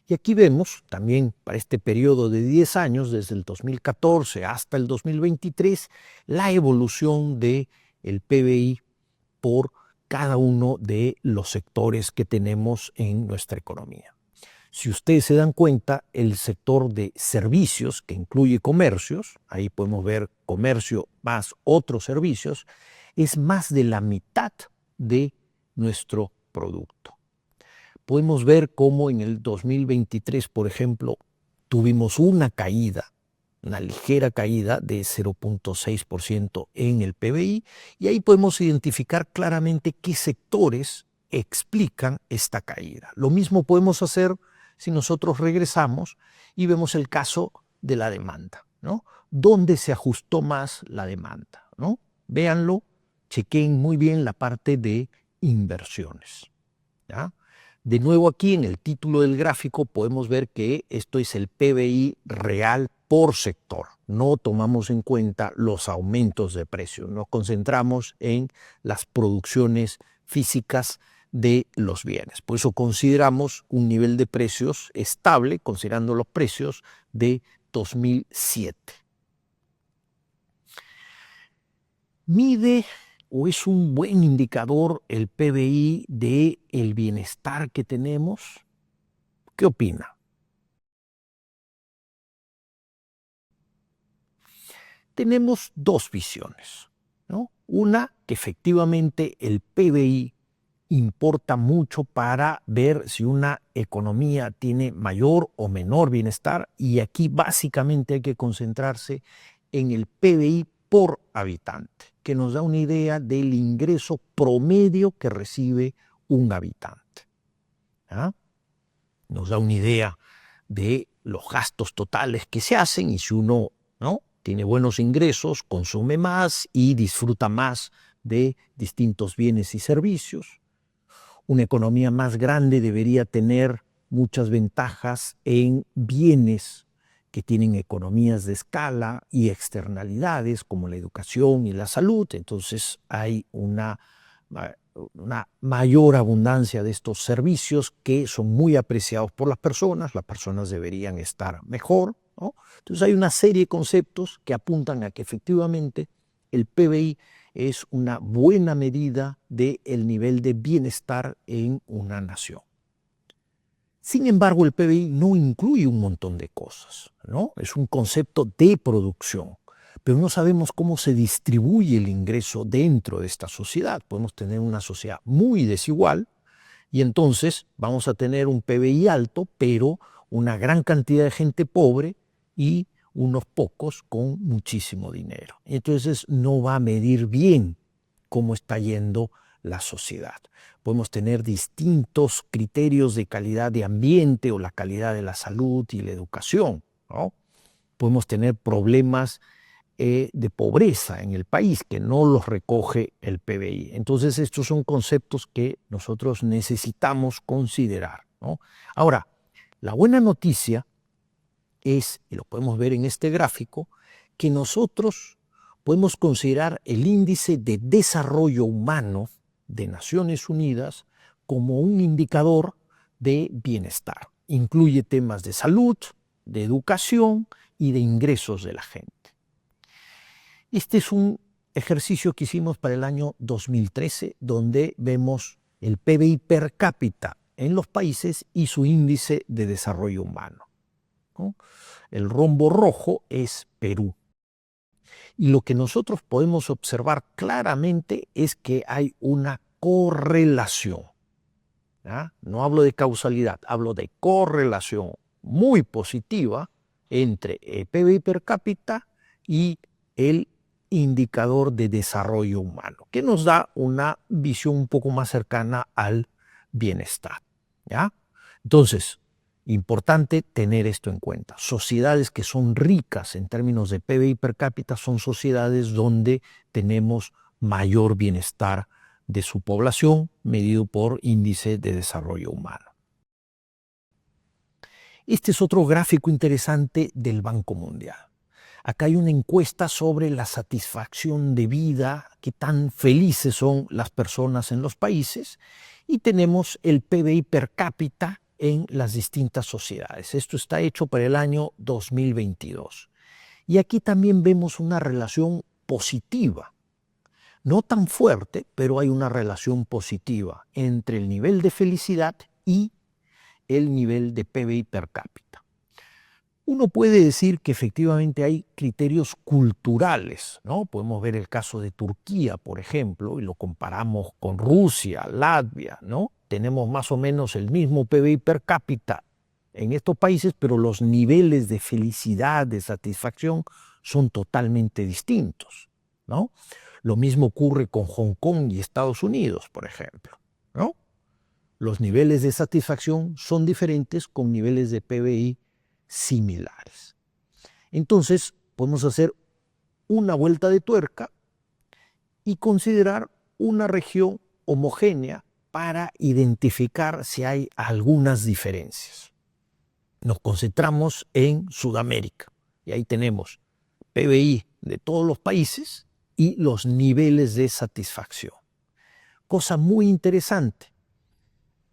Y aquí vemos también para este periodo de 10 años, desde el 2014 hasta el 2023, la evolución del PBI por cada uno de los sectores que tenemos en nuestra economía. Si ustedes se dan cuenta, el sector de servicios, que incluye comercios, ahí podemos ver comercio más otros servicios, es más de la mitad de nuestro producto. Podemos ver cómo en el 2023, por ejemplo, tuvimos una caída, una ligera caída de 0.6% en el PBI, y ahí podemos identificar claramente qué sectores explican esta caída. Lo mismo podemos hacer si nosotros regresamos y vemos el caso de la demanda, ¿no? ¿Dónde se ajustó más la demanda, ¿no? Véanlo, chequen muy bien la parte de inversiones, ¿ya? De nuevo aquí en el título del gráfico podemos ver que esto es el PBI real por sector. No tomamos en cuenta los aumentos de precios, nos concentramos en las producciones físicas de los bienes. Por eso consideramos un nivel de precios estable, considerando los precios de 2007. Mide o es un buen indicador el PBI del bienestar que tenemos. ¿Qué opina? Tenemos dos visiones, ¿no? Una, que efectivamente el PBI importa mucho para ver si una economía tiene mayor o menor bienestar, y aquí básicamente hay que concentrarse en el PBI por habitante, que nos da una idea del ingreso promedio que recibe un habitante. ¿Ah? Nos da una idea de los gastos totales que se hacen, y si uno, ¿no?, tiene buenos ingresos, consume más y disfruta más de distintos bienes y servicios. Una economía más grande debería tener muchas ventajas en bienes que tienen economías de escala y externalidades como la educación y la salud. Entonces hay una mayor abundancia de estos servicios que son muy apreciados por las personas deberían estar mejor, ¿no? Entonces hay una serie de conceptos que apuntan a que efectivamente el PBI es una buena medida del nivel de bienestar en una nación. Sin embargo, el PBI no incluye un montón de cosas, ¿no? Es un concepto de producción, pero no sabemos cómo se distribuye el ingreso dentro de esta sociedad. Podemos tener una sociedad muy desigual y entonces vamos a tener un PBI alto, pero una gran cantidad de gente pobre y unos pocos con muchísimo dinero. Entonces no va a medir bien cómo está yendo la sociedad. Podemos tener distintos criterios de calidad de ambiente o la calidad de la salud y la educación, ¿no? Podemos tener problemas de pobreza en el país que no los recoge el PBI. Entonces estos son conceptos que nosotros necesitamos considerar, ¿no? Ahora, la buena noticia es, y lo podemos ver en este gráfico, que nosotros podemos considerar el índice de desarrollo humano de Naciones Unidas como un indicador de bienestar. Incluye temas de salud, de educación y de ingresos de la gente. Este es un ejercicio que hicimos para el año 2013, donde vemos el PBI per cápita en los países y su índice de desarrollo humano, ¿no? El rombo rojo es Perú. Y lo que nosotros podemos observar claramente es que hay una correlación, ¿ya? No hablo de causalidad, hablo de correlación muy positiva entre el PBI per cápita y el indicador de desarrollo humano, que nos da una visión un poco más cercana al bienestar, ¿ya? Entonces, importante tener esto en cuenta. Sociedades que son ricas en términos de PBI per cápita son sociedades donde tenemos mayor bienestar de su población medido por índice de desarrollo humano. Este es otro gráfico interesante del Banco Mundial. Acá hay una encuesta sobre la satisfacción de vida, qué tan felices son las personas en los países, y tenemos el PBI per cápita en las distintas sociedades. Esto está hecho para el año 2022. Y aquí también vemos una relación positiva. No tan fuerte, pero hay una relación positiva entre el nivel de felicidad y el nivel de PBI per cápita. Uno puede decir que efectivamente hay criterios culturales, ¿no? Podemos ver el caso de Turquía, por ejemplo, y lo comparamos con Rusia, Latvia, ¿no? Tenemos más o menos el mismo PBI per cápita en estos países, pero los niveles de felicidad, de satisfacción, son totalmente distintos, ¿no? Lo mismo ocurre con Hong Kong y Estados Unidos, por ejemplo, ¿no? Los niveles de satisfacción son diferentes con niveles de PBI similares. Entonces, podemos hacer una vuelta de tuerca y considerar una región homogénea para identificar si hay algunas diferencias. Nos concentramos en Sudamérica y ahí tenemos PBI de todos los países y los niveles de satisfacción. Cosa muy interesante.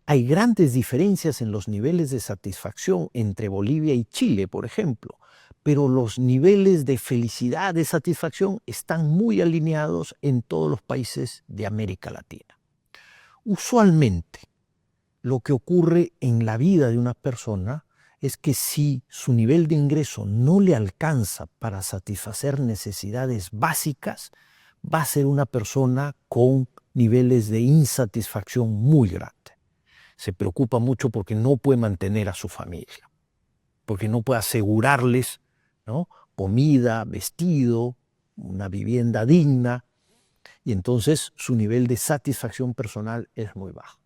Hay grandes diferencias en los niveles de satisfacción entre Bolivia y Chile, por ejemplo, pero los niveles de felicidad, de satisfacción, están muy alineados en todos los países de América Latina. Usualmente, lo que ocurre en la vida de una persona es que si su nivel de ingreso no le alcanza para satisfacer necesidades básicas, va a ser una persona con niveles de insatisfacción muy grandes. Se preocupa mucho porque no puede mantener a su familia, porque no puede asegurarles, ¿no?, comida, vestido, una vivienda digna, y entonces su nivel de satisfacción personal es muy bajo.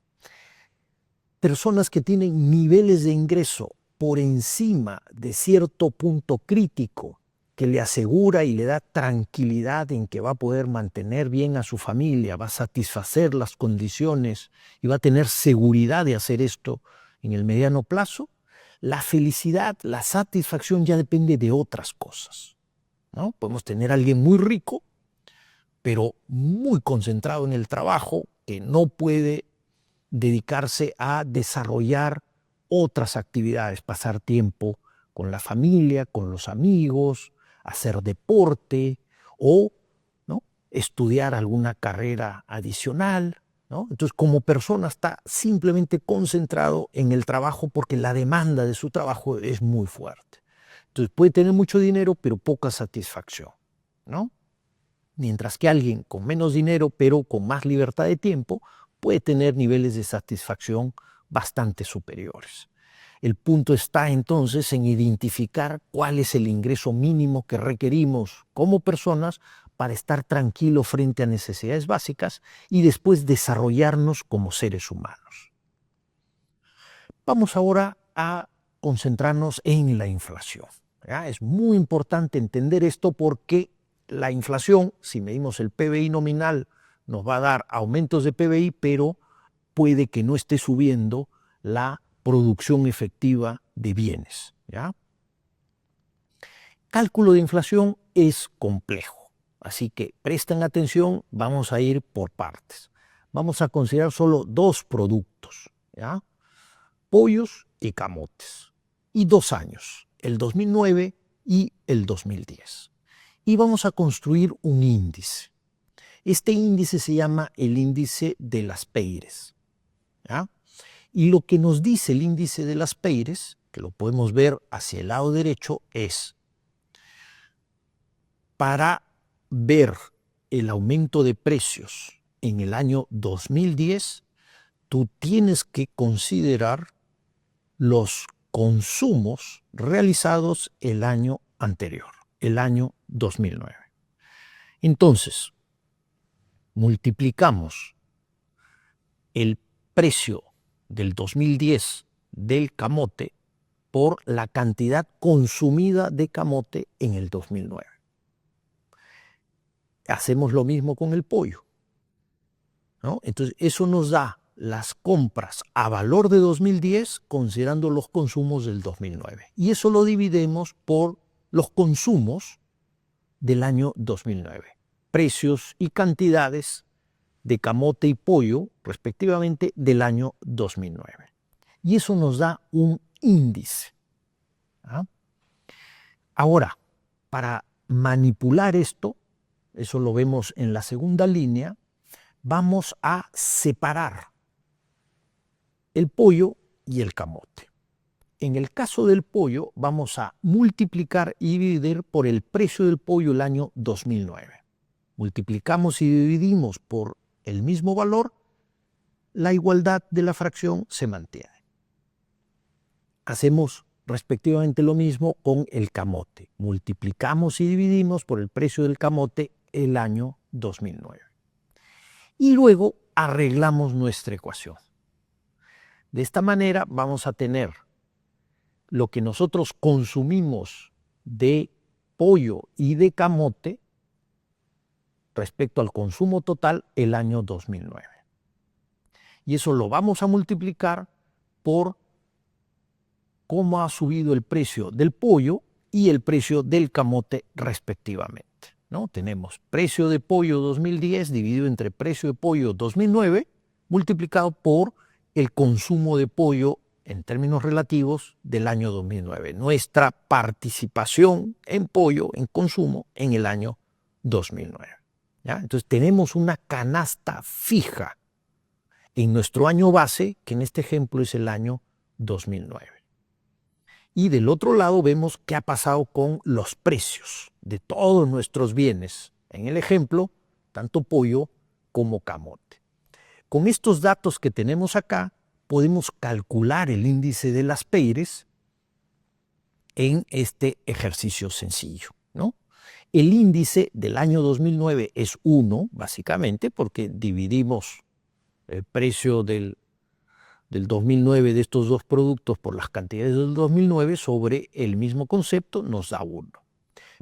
Personas que tienen niveles de ingreso por encima de cierto punto crítico que le asegura y le da tranquilidad en que va a poder mantener bien a su familia, va a satisfacer las condiciones y va a tener seguridad de hacer esto en el mediano plazo, la felicidad, la satisfacción ya depende de otras cosas, ¿no? Podemos tener a alguien muy rico, pero muy concentrado en el trabajo, que no puede dedicarse a desarrollar otras actividades, pasar tiempo con la familia, con los amigos, hacer deporte o, ¿no?, estudiar alguna carrera adicional, ¿no? Entonces, como persona está simplemente concentrado en el trabajo porque la demanda de su trabajo es muy fuerte. Entonces, puede tener mucho dinero, pero poca satisfacción, ¿no? Mientras que alguien con menos dinero, pero con más libertad de tiempo, puede tener niveles de satisfacción bastante superiores. El punto está entonces en identificar cuál es el ingreso mínimo que requerimos como personas para estar tranquilos frente a necesidades básicas y después desarrollarnos como seres humanos. Vamos ahora a concentrarnos en la inflación, ¿ya? Es muy importante entender esto porque la inflación, si medimos el PBI nominal, nos va a dar aumentos de PBI, pero puede que no esté subiendo la producción efectiva de bienes, ¿ya? Cálculo de inflación es complejo, así que presten atención, vamos a ir por partes. Vamos a considerar solo dos productos, ¿ya? Pollos y camotes, y 2 años, el 2009 y el 2010. Y vamos a construir un índice. Este índice se llama el índice de las Peires, ¿ya? Y lo que nos dice el índice de las Peires, que lo podemos ver hacia el lado derecho, es para ver el aumento de precios en el año 2010, tú tienes que considerar los consumos realizados el año anterior, el año 2009. Entonces, multiplicamos el precio del 2010 del camote por la cantidad consumida de camote en el 2009. Hacemos lo mismo con el pollo, ¿no? Entonces, eso nos da las compras a valor de 2010 considerando los consumos del 2009. Y eso lo dividimos por los consumos del año 2009. Precios y cantidades de camote y pollo, respectivamente, del año 2009. Y eso nos da un índice, ¿ah? Ahora, para manipular esto, eso lo vemos en la segunda línea, vamos a separar el pollo y el camote. En el caso del pollo, vamos a multiplicar y dividir por el precio del pollo el año 2009. Multiplicamos y dividimos por el mismo valor, la igualdad de la fracción se mantiene. Hacemos respectivamente lo mismo con el camote. Multiplicamos y dividimos por el precio del camote el año 2009. Y luego arreglamos nuestra ecuación. De esta manera vamos a tener lo que nosotros consumimos de pollo y de camote respecto al consumo total el año 2009. Y eso lo vamos a multiplicar por cómo ha subido el precio del pollo y el precio del camote respectivamente, ¿no? Tenemos precio de pollo 2010 dividido entre precio de pollo 2009 multiplicado por el consumo de pollo en términos relativos del año 2009. Nuestra participación en pollo, en consumo, en el año 2009. ¿Ya? Entonces tenemos una canasta fija en nuestro año base, que en este ejemplo es el año 2009. Y del otro lado vemos qué ha pasado con los precios de todos nuestros bienes. En el ejemplo, tanto pollo como camote. Con estos datos que tenemos acá, podemos calcular el índice de las Peires en este ejercicio sencillo, ¿no? El índice del año 2009 es 1, básicamente, porque dividimos el precio del 2009 de estos dos productos por las cantidades del 2009 sobre el mismo concepto, nos da 1.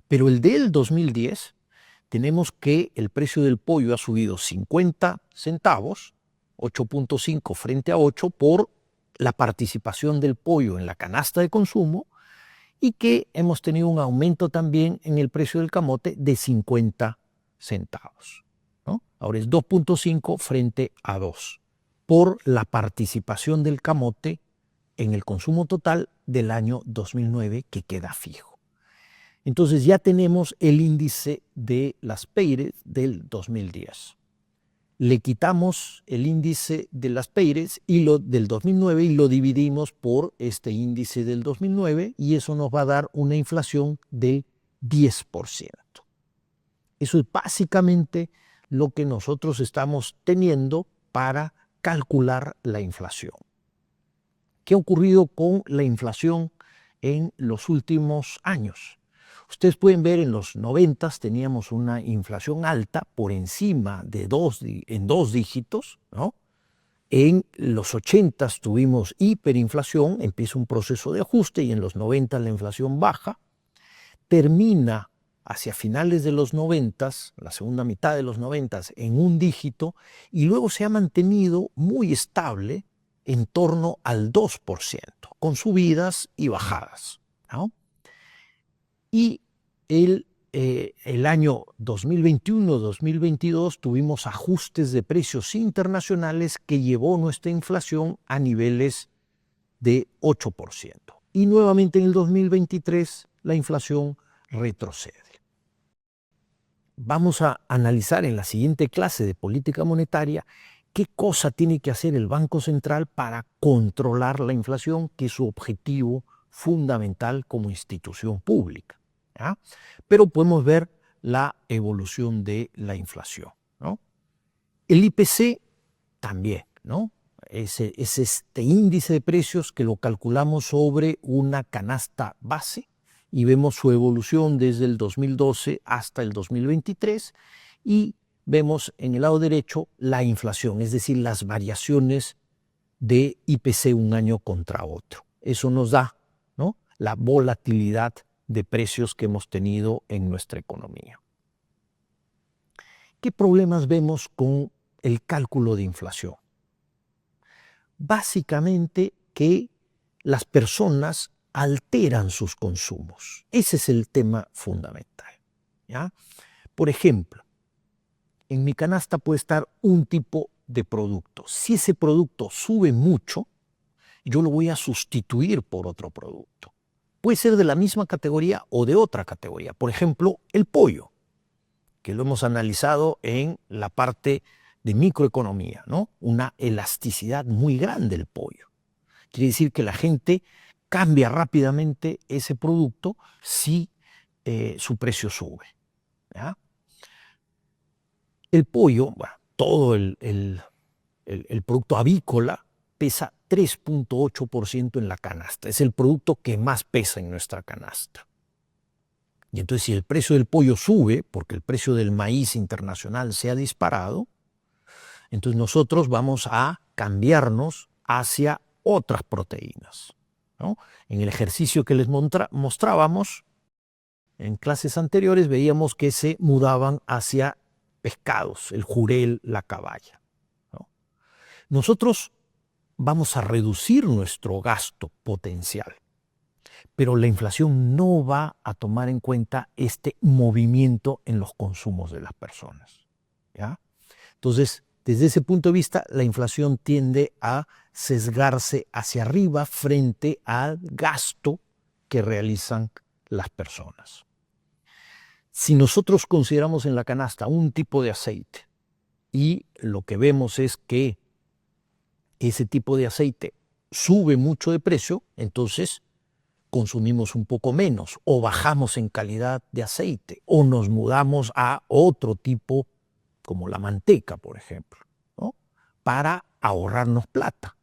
Pero el del 2010, tenemos que el precio del pollo ha subido 50 centavos, 8.5 frente a 8, por la participación del pollo en la canasta de consumo, y que hemos tenido un aumento también en el precio del camote de 50 centavos, ¿no? Ahora es 2.5 frente a 2, por la participación del camote en el consumo total del año 2009, que queda fijo. Entonces ya tenemos el índice de las Peires del 2010. Le quitamos el índice de las Peires y lo del 2009 y lo dividimos por este índice del 2009, y eso nos va a dar una inflación del 10%. Eso es básicamente lo que nosotros estamos teniendo para calcular la inflación. ¿Qué ha ocurrido con la inflación en los últimos años? Ustedes pueden ver, en los 90 teníamos una inflación alta, por encima de en dos dígitos, ¿no? En los 80 tuvimos hiperinflación, empieza un proceso de ajuste, y en los 90 la inflación baja, termina hacia finales de los 90, la segunda mitad de los 90, en un dígito, y luego se ha mantenido muy estable en torno al 2%, con subidas y bajadas, ¿no? Y el año 2021-2022 tuvimos ajustes de precios internacionales que llevó nuestra inflación a niveles de 8%. Y nuevamente en el 2023 la inflación retrocede. Vamos a analizar en la siguiente clase de política monetaria qué cosa tiene que hacer el Banco Central para controlar la inflación, que es su objetivo fundamental como institución pública, ¿ya? Pero podemos ver la evolución de la inflación, ¿no? El IPC también, ¿no? Es este índice de precios que lo calculamos sobre una canasta base, y vemos su evolución desde el 2012 hasta el 2023, y vemos en el lado derecho la inflación, es decir, las variaciones de IPC un año contra otro. Eso nos da, ¿no?, la volatilidad de precios que hemos tenido en nuestra economía. ¿Qué problemas vemos con el cálculo de inflación? Básicamente que las personas alteran sus consumos. Ese es el tema fundamental, ¿ya? Por ejemplo, en mi canasta puede estar un tipo de producto. Si ese producto sube mucho, yo lo voy a sustituir por otro producto. Puede ser de la misma categoría o de otra categoría. Por ejemplo, el pollo, que lo hemos analizado en la parte de microeconomía, ¿no? Una elasticidad muy grande del pollo. Quiere decir que la gente cambia rápidamente ese producto si su precio sube, ¿ya? El pollo, bueno, todo el producto avícola pesa 3.8% en la canasta. Es el producto que más pesa en nuestra canasta. Y entonces si el precio del pollo sube, porque el precio del maíz internacional se ha disparado, entonces nosotros vamos a cambiarnos hacia otras proteínas, ¿no? En el ejercicio que les mostrábamos en clases anteriores veíamos que se mudaban hacia pescados, el jurel, la caballa, ¿no? Nosotros vamos a reducir nuestro gasto potencial, pero la inflación no va a tomar en cuenta este movimiento en los consumos de las personas, ¿ya? Entonces, desde ese punto de vista, la inflación tiende a sesgarse hacia arriba frente al gasto que realizan las personas. Si nosotros consideramos en la canasta un tipo de aceite y lo que vemos es que ese tipo de aceite sube mucho de precio, entonces consumimos un poco menos o bajamos en calidad de aceite o nos mudamos a otro tipo como la manteca, por ejemplo, ¿no? Para ahorrarnos plata,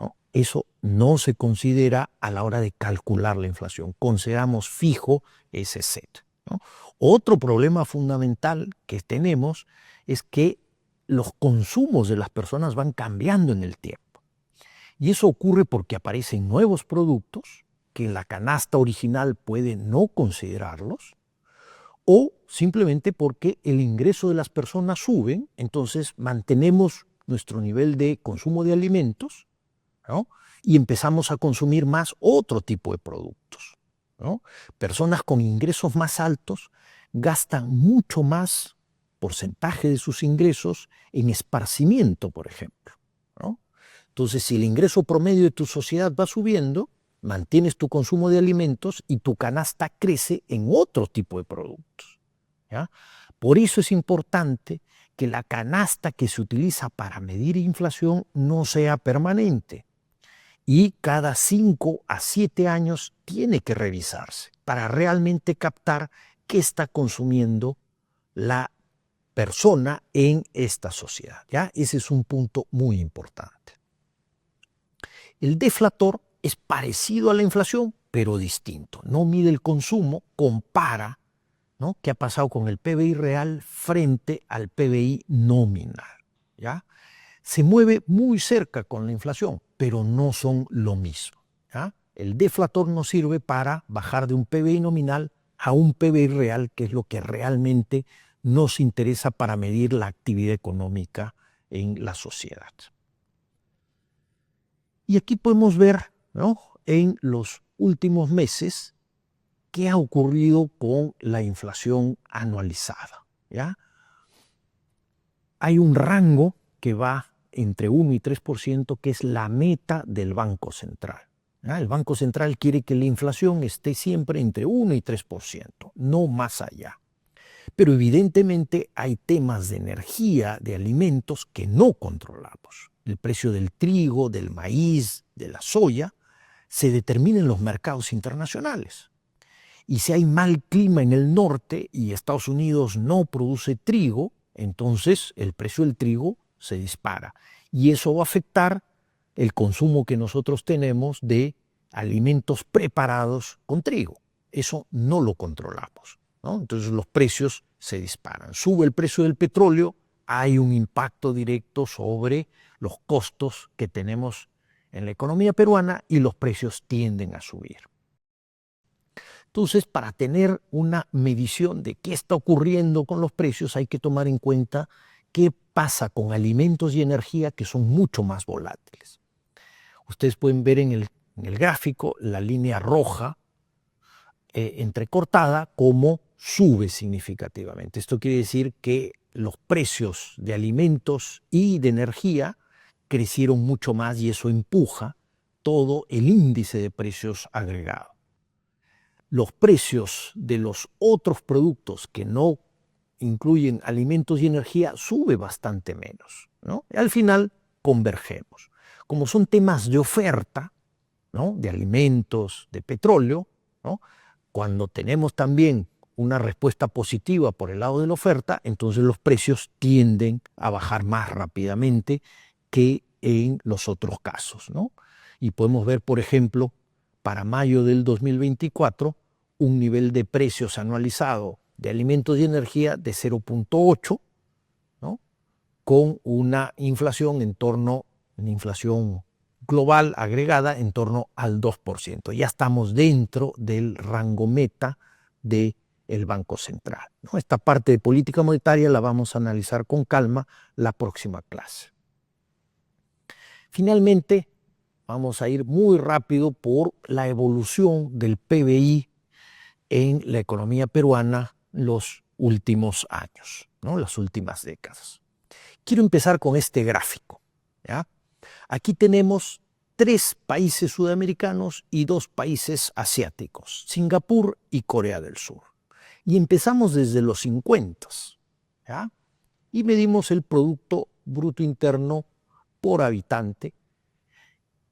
¿no? Eso no se considera a la hora de calcular la inflación. Consideramos fijo ese set, ¿no? Otro problema fundamental que tenemos es que los consumos de las personas van cambiando en el tiempo. Y eso ocurre porque aparecen nuevos productos que la canasta original puede no considerarlos, o simplemente porque el ingreso de las personas sube, entonces mantenemos nuestro nivel de consumo de alimentos, ¿no? Y empezamos a consumir más otro tipo de productos, ¿no? Personas con ingresos más altos gastan mucho más porcentaje de sus ingresos en esparcimiento, por ejemplo, ¿no? Entonces, si el ingreso promedio de tu sociedad va subiendo, mantienes tu consumo de alimentos y tu canasta crece en otro tipo de productos, ¿ya? Por eso es importante que la canasta que se utiliza para medir inflación no sea permanente y cada 5 a 7 años tiene que revisarse para realmente captar qué está consumiendo la persona en esta sociedad, ¿ya? Ese es un punto muy importante. El deflator es parecido a la inflación, pero distinto. No mide el consumo, compara, ¿no?, qué ha pasado con el PBI real frente al PBI nominal, ¿ya? Se mueve muy cerca con la inflación, pero no son lo mismo, ¿ya? El deflator nos sirve para bajar de un PBI nominal a un PBI real, que es lo que realmente nos interesa para medir la actividad económica en la sociedad. Y aquí podemos ver, ¿no?, en los últimos meses qué ha ocurrido con la inflación anualizada, ¿ya? Hay un rango que va entre 1 y 3%, que es la meta del Banco Central, ¿ya? El Banco Central quiere que la inflación esté siempre entre 1 y 3%, no más allá. Pero evidentemente hay temas de energía, de alimentos que no controlamos. El precio del trigo, del maíz, de la soya, se determina en los mercados internacionales. Y si hay mal clima en el norte y Estados Unidos no produce trigo, entonces el precio del trigo se dispara. Y eso va a afectar el consumo que nosotros tenemos de alimentos preparados con trigo. Eso no lo controlamos, ¿no? Entonces los precios se disparan. Sube el precio del petróleo, hay un impacto directo sobre los costos que tenemos en la economía peruana y los precios tienden a subir. Entonces, para tener una medición de qué está ocurriendo con los precios, hay que tomar en cuenta qué pasa con alimentos y energía que son mucho más volátiles. Ustedes pueden ver en el gráfico la línea roja entrecortada como sube significativamente. Esto quiere decir que los precios de alimentos y de energía crecieron mucho más y eso empuja todo el índice de precios agregado. Los precios de los otros productos que no incluyen alimentos y energía sube bastante menos, ¿no? Y al final convergemos. Como son temas de oferta, ¿no?, de alimentos, de petróleo, ¿no?, cuando tenemos también una respuesta positiva por el lado de la oferta, entonces los precios tienden a bajar más rápidamente que en los otros casos, ¿no? Y podemos ver, por ejemplo, para mayo del 2024, un nivel de precios anualizado de alimentos y energía de 0,8, ¿no?, con una inflación una inflación global agregada en torno al 2%. Ya estamos dentro del rango meta del Banco Central, ¿no? Esta parte de política monetaria la vamos a analizar con calma la próxima clase. Finalmente, vamos a ir muy rápido por la evolución del PBI en la economía peruana los últimos años, ¿no?, las últimas décadas. Quiero empezar con este gráfico, ¿ya? Aquí tenemos 3 países sudamericanos y 2 países asiáticos, Singapur y Corea del Sur. Y empezamos desde los 50, ¿ya? Y medimos el Producto Bruto Interno por habitante.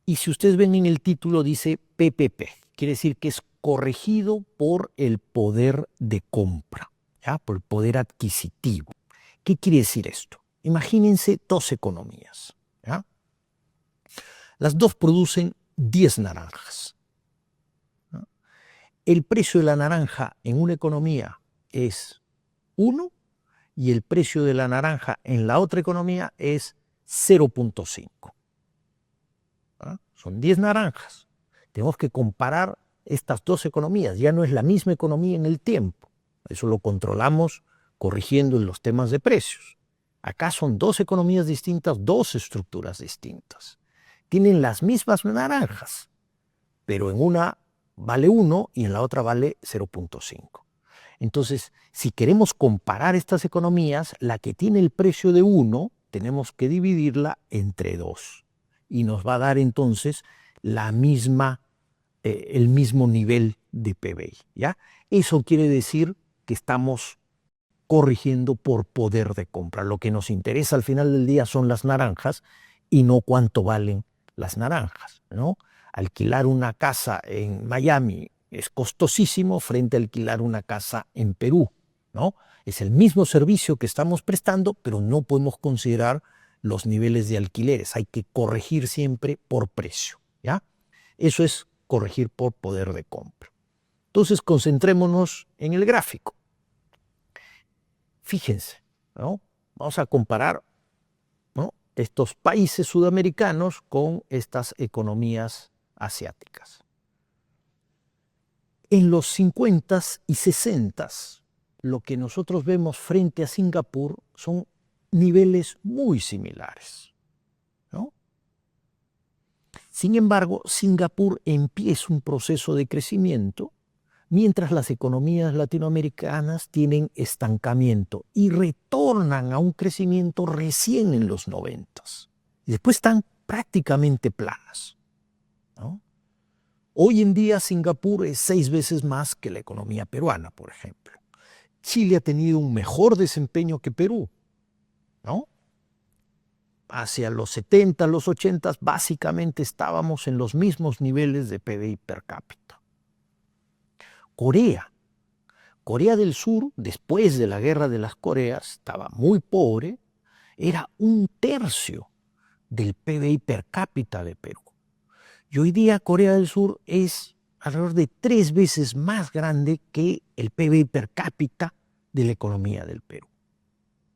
Y si ustedes ven en el título dice PPP, quiere decir que es corregido por el poder de compra, ¿ya?, por el poder adquisitivo. ¿Qué quiere decir esto? Imagínense 2 economías, ¿ya? Las 2 producen 10 naranjas, ¿no? El precio de la naranja en una economía es 1 y el precio de la naranja en la otra economía es 0,5. ¿Ah? Son 10 naranjas. Tenemos que comparar estas 2 economías. Ya no es la misma economía en el tiempo. Eso lo controlamos corrigiendo en los temas de precios. Acá son 2 economías distintas, 2 estructuras distintas. Tienen las mismas naranjas, pero en una vale 1 y en la otra vale 0,5. Entonces, si queremos comparar estas economías, la que tiene el precio de 1, tenemos que dividirla entre 2. Y nos va a dar entonces el mismo nivel de PBI, ¿ya? Eso quiere decir que estamos corrigiendo por poder de compra. Lo que nos interesa al final del día son las naranjas y no cuánto valen las naranjas, ¿no? Alquilar una casa en Miami es costosísimo frente a alquilar una casa en Perú, ¿no? Es el mismo servicio que estamos prestando, pero no podemos considerar los niveles de alquileres. Hay que corregir siempre por precio, ¿ya? Eso es corregir por poder de compra. Entonces, concentrémonos en el gráfico. Fíjense, ¿no? Vamos a comparar, ¿no?, estos países sudamericanos con estas economías asiáticas. En los 50 y 60, lo que nosotros vemos frente a Singapur son niveles muy similares, ¿no? Sin embargo, Singapur empieza un proceso de crecimiento, mientras las economías latinoamericanas tienen estancamiento y retornan a un crecimiento recién en los 90. Y después están prácticamente planas, ¿no? Hoy en día Singapur es 6 veces más que la economía peruana, por ejemplo. Chile ha tenido un mejor desempeño que Perú, ¿no? Hacia los 70, los 80, básicamente estábamos en los mismos niveles de PBI per cápita. Corea del Sur, después de la Guerra de las Coreas, estaba muy pobre, era 1/3 del PBI per cápita de Perú. Y hoy día Corea del Sur es alrededor de 3 veces más grande que el PBI per cápita de la economía del Perú,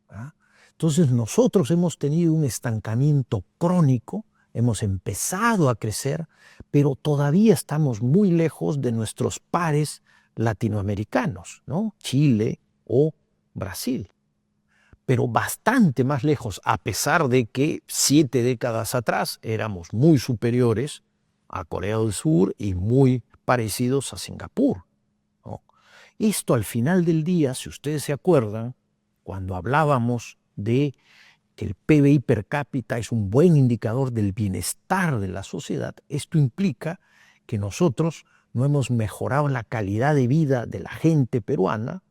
¿ah? Entonces nosotros hemos tenido un estancamiento crónico, hemos empezado a crecer, pero todavía estamos muy lejos de nuestros pares latinoamericanos, ¿no? Chile o Brasil. Pero bastante más lejos, a pesar de que 7 décadas atrás éramos muy superiores a Corea del Sur y muy parecidos a Singapur, ¿no? Esto al final del día, si ustedes se acuerdan, cuando hablábamos de que el PBI per cápita es un buen indicador del bienestar de la sociedad, esto implica que nosotros no hemos mejorado la calidad de vida de la gente peruana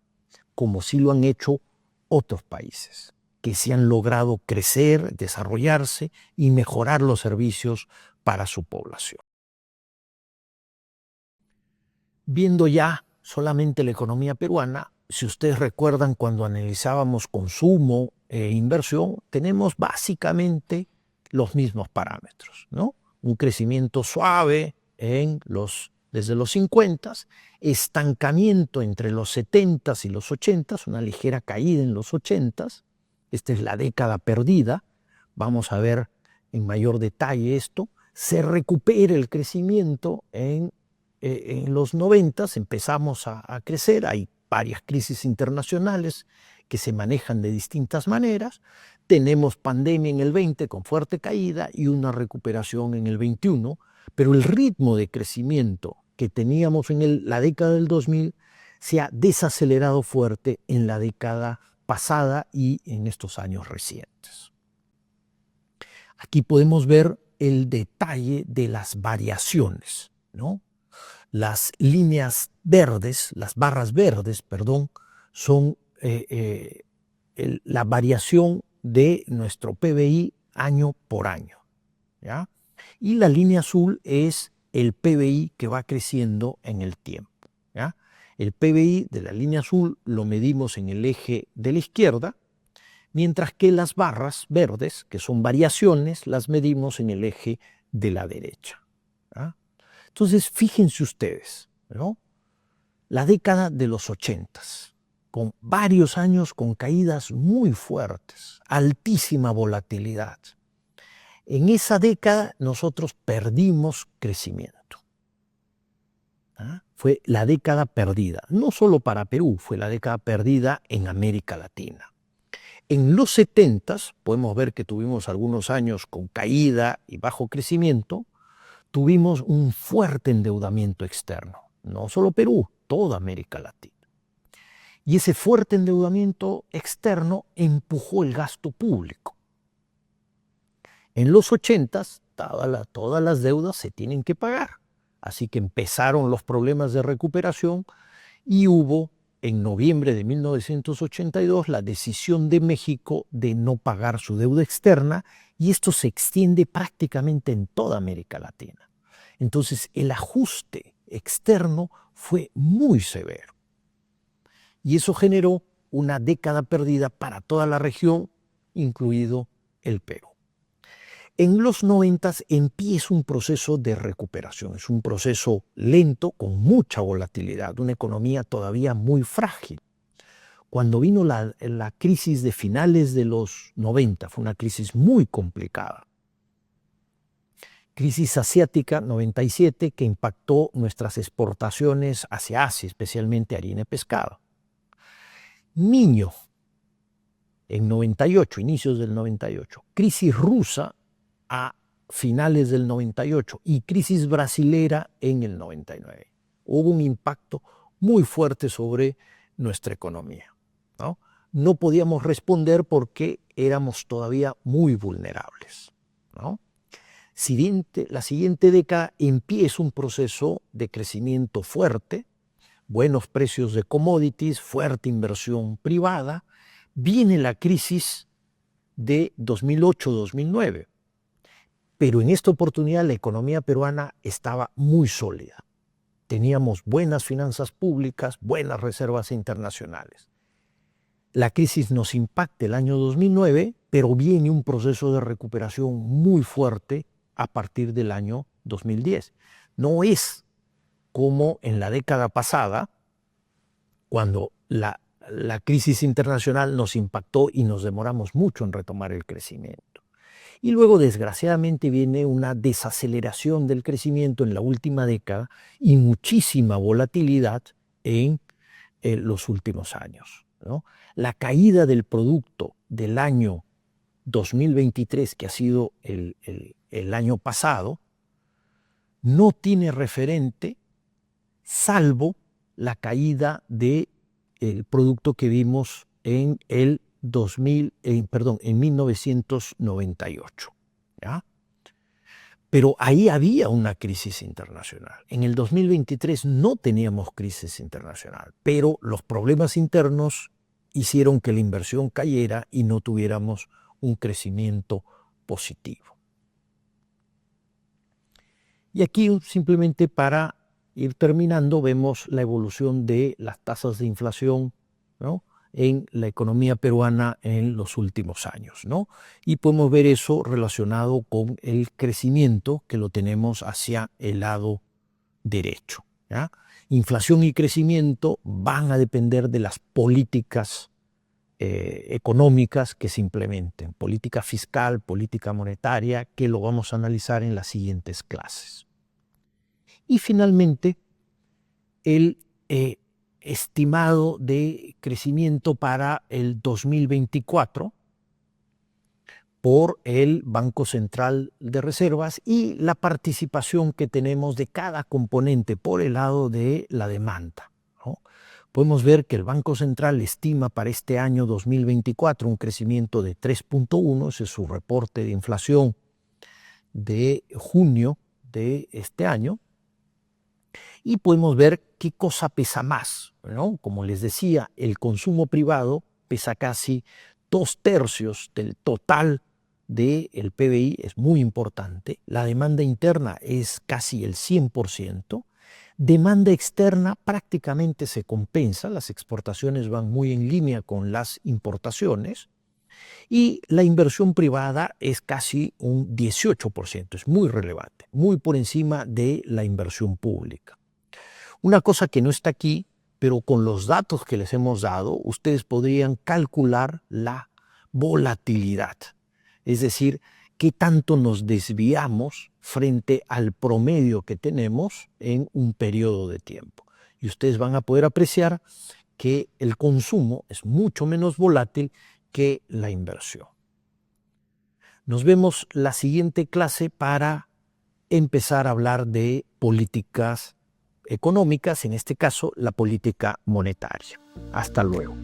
como sí lo han hecho otros países, que sí han logrado crecer, desarrollarse y mejorar los servicios para su población. Viendo ya solamente la economía peruana, si ustedes recuerdan cuando analizábamos consumo e inversión, tenemos básicamente los mismos parámetros, ¿no? Un crecimiento suave desde los 50, estancamiento entre los 70 y los 80, una ligera caída en los 80. Esta es la década perdida. Vamos a ver en mayor detalle esto. Se recupera el crecimiento en los 90, empezamos a crecer. Hay varias crisis internacionales que se manejan de distintas maneras. Tenemos pandemia en el 20 con fuerte caída y una recuperación en el 21, pero el ritmo de crecimiento que teníamos en la década del 2000 se ha desacelerado fuerte en la década pasada y en estos años recientes. Aquí podemos ver el detalle de las variaciones, ¿no? Las líneas verdes, las barras verdes, perdón, son la variación de nuestro PBI año por año, ¿ya? Y la línea azul es el PBI que va creciendo en el tiempo, ¿ya? El PBI de la línea azul lo medimos en el eje de la izquierda, mientras que las barras verdes, que son variaciones, las medimos en el eje de la derecha, ¿ya? Entonces, fíjense ustedes, ¿no? La década de los 80, con varios años con caídas muy fuertes, altísima volatilidad. En esa década nosotros perdimos crecimiento. ¿Ah? Fue la década perdida, no solo para Perú, fue la década perdida en América Latina. En los 70 podemos ver que tuvimos algunos años con caída y bajo crecimiento, tuvimos un fuerte endeudamiento externo, no solo Perú, toda América Latina. Y ese fuerte endeudamiento externo empujó el gasto público. En los 80 todas las deudas se tienen que pagar, así que empezaron los problemas de recuperación y hubo en noviembre de 1982 la decisión de México de no pagar su deuda externa, y esto se extiende prácticamente en toda América Latina. Entonces el ajuste externo fue muy severo y eso generó una década perdida para toda la región, incluido el Perú. En los 90 empieza un proceso de recuperación, es un proceso lento con mucha volatilidad, una economía todavía muy frágil. Cuando vino la crisis de finales de los 90, fue una crisis muy complicada. Crisis asiática 97 que impactó nuestras exportaciones hacia Asia, especialmente harina y pescado. Niño, en 98, inicios del 98, crisis rusa a finales del 98 y crisis brasilera en el 99. Hubo un impacto muy fuerte sobre nuestra economía, ¿no? No podíamos responder porque éramos todavía muy vulnerables, ¿no? La siguiente década empieza un proceso de crecimiento fuerte, buenos precios de commodities, fuerte inversión privada. Viene la crisis de 2008-2009. Pero en esta oportunidad la economía peruana estaba muy sólida. Teníamos buenas finanzas públicas, buenas reservas internacionales. La crisis nos impacta el año 2009, pero viene un proceso de recuperación muy fuerte a partir del año 2010. No es como en la década pasada, cuando la crisis internacional nos impactó y nos demoramos mucho en retomar el crecimiento. Y luego, desgraciadamente, viene una desaceleración del crecimiento en la última década y muchísima volatilidad en los últimos años, ¿no? La caída del producto del año 2023, que ha sido el año pasado, no tiene referente salvo la caída del producto que vimos en 1998, ¿ya? Pero ahí había una crisis internacional. En el 2023 no teníamos crisis internacional, pero los problemas internos hicieron que la inversión cayera y no tuviéramos un crecimiento positivo. Y aquí simplemente para ir terminando vemos la evolución de las tasas de inflación, ¿no?, en la economía peruana en los últimos años, ¿no? Y podemos ver eso relacionado con el crecimiento que lo tenemos hacia el lado derecho, ¿ya? Inflación y crecimiento van a depender de las políticas económicas que se implementen, política fiscal, política monetaria, que lo vamos a analizar en las siguientes clases. Y finalmente, el estimado de crecimiento para el 2024 por el Banco Central de Reservas y la participación que tenemos de cada componente por el lado de la demanda, ¿no? Podemos ver que el Banco Central estima para este año 2024 un crecimiento de 3.1, ese es su reporte de inflación de junio de este año, y podemos ver qué cosa pesa más, ¿no? Como les decía, el consumo privado pesa casi 2/3 del total del PBI, es muy importante. La demanda interna es casi el 100%. Demanda externa prácticamente se compensa, las exportaciones van muy en línea con las importaciones. Y la inversión privada es casi un 18%, es muy relevante, muy por encima de la inversión pública. Una cosa que no está aquí, pero con los datos que les hemos dado, ustedes podrían calcular la volatilidad. Es decir, qué tanto nos desviamos frente al promedio que tenemos en un periodo de tiempo. Y ustedes van a poder apreciar que el consumo es mucho menos volátil que la inversión. Nos vemos la siguiente clase para empezar a hablar de políticas económicas, en este caso la política monetaria. Hasta luego.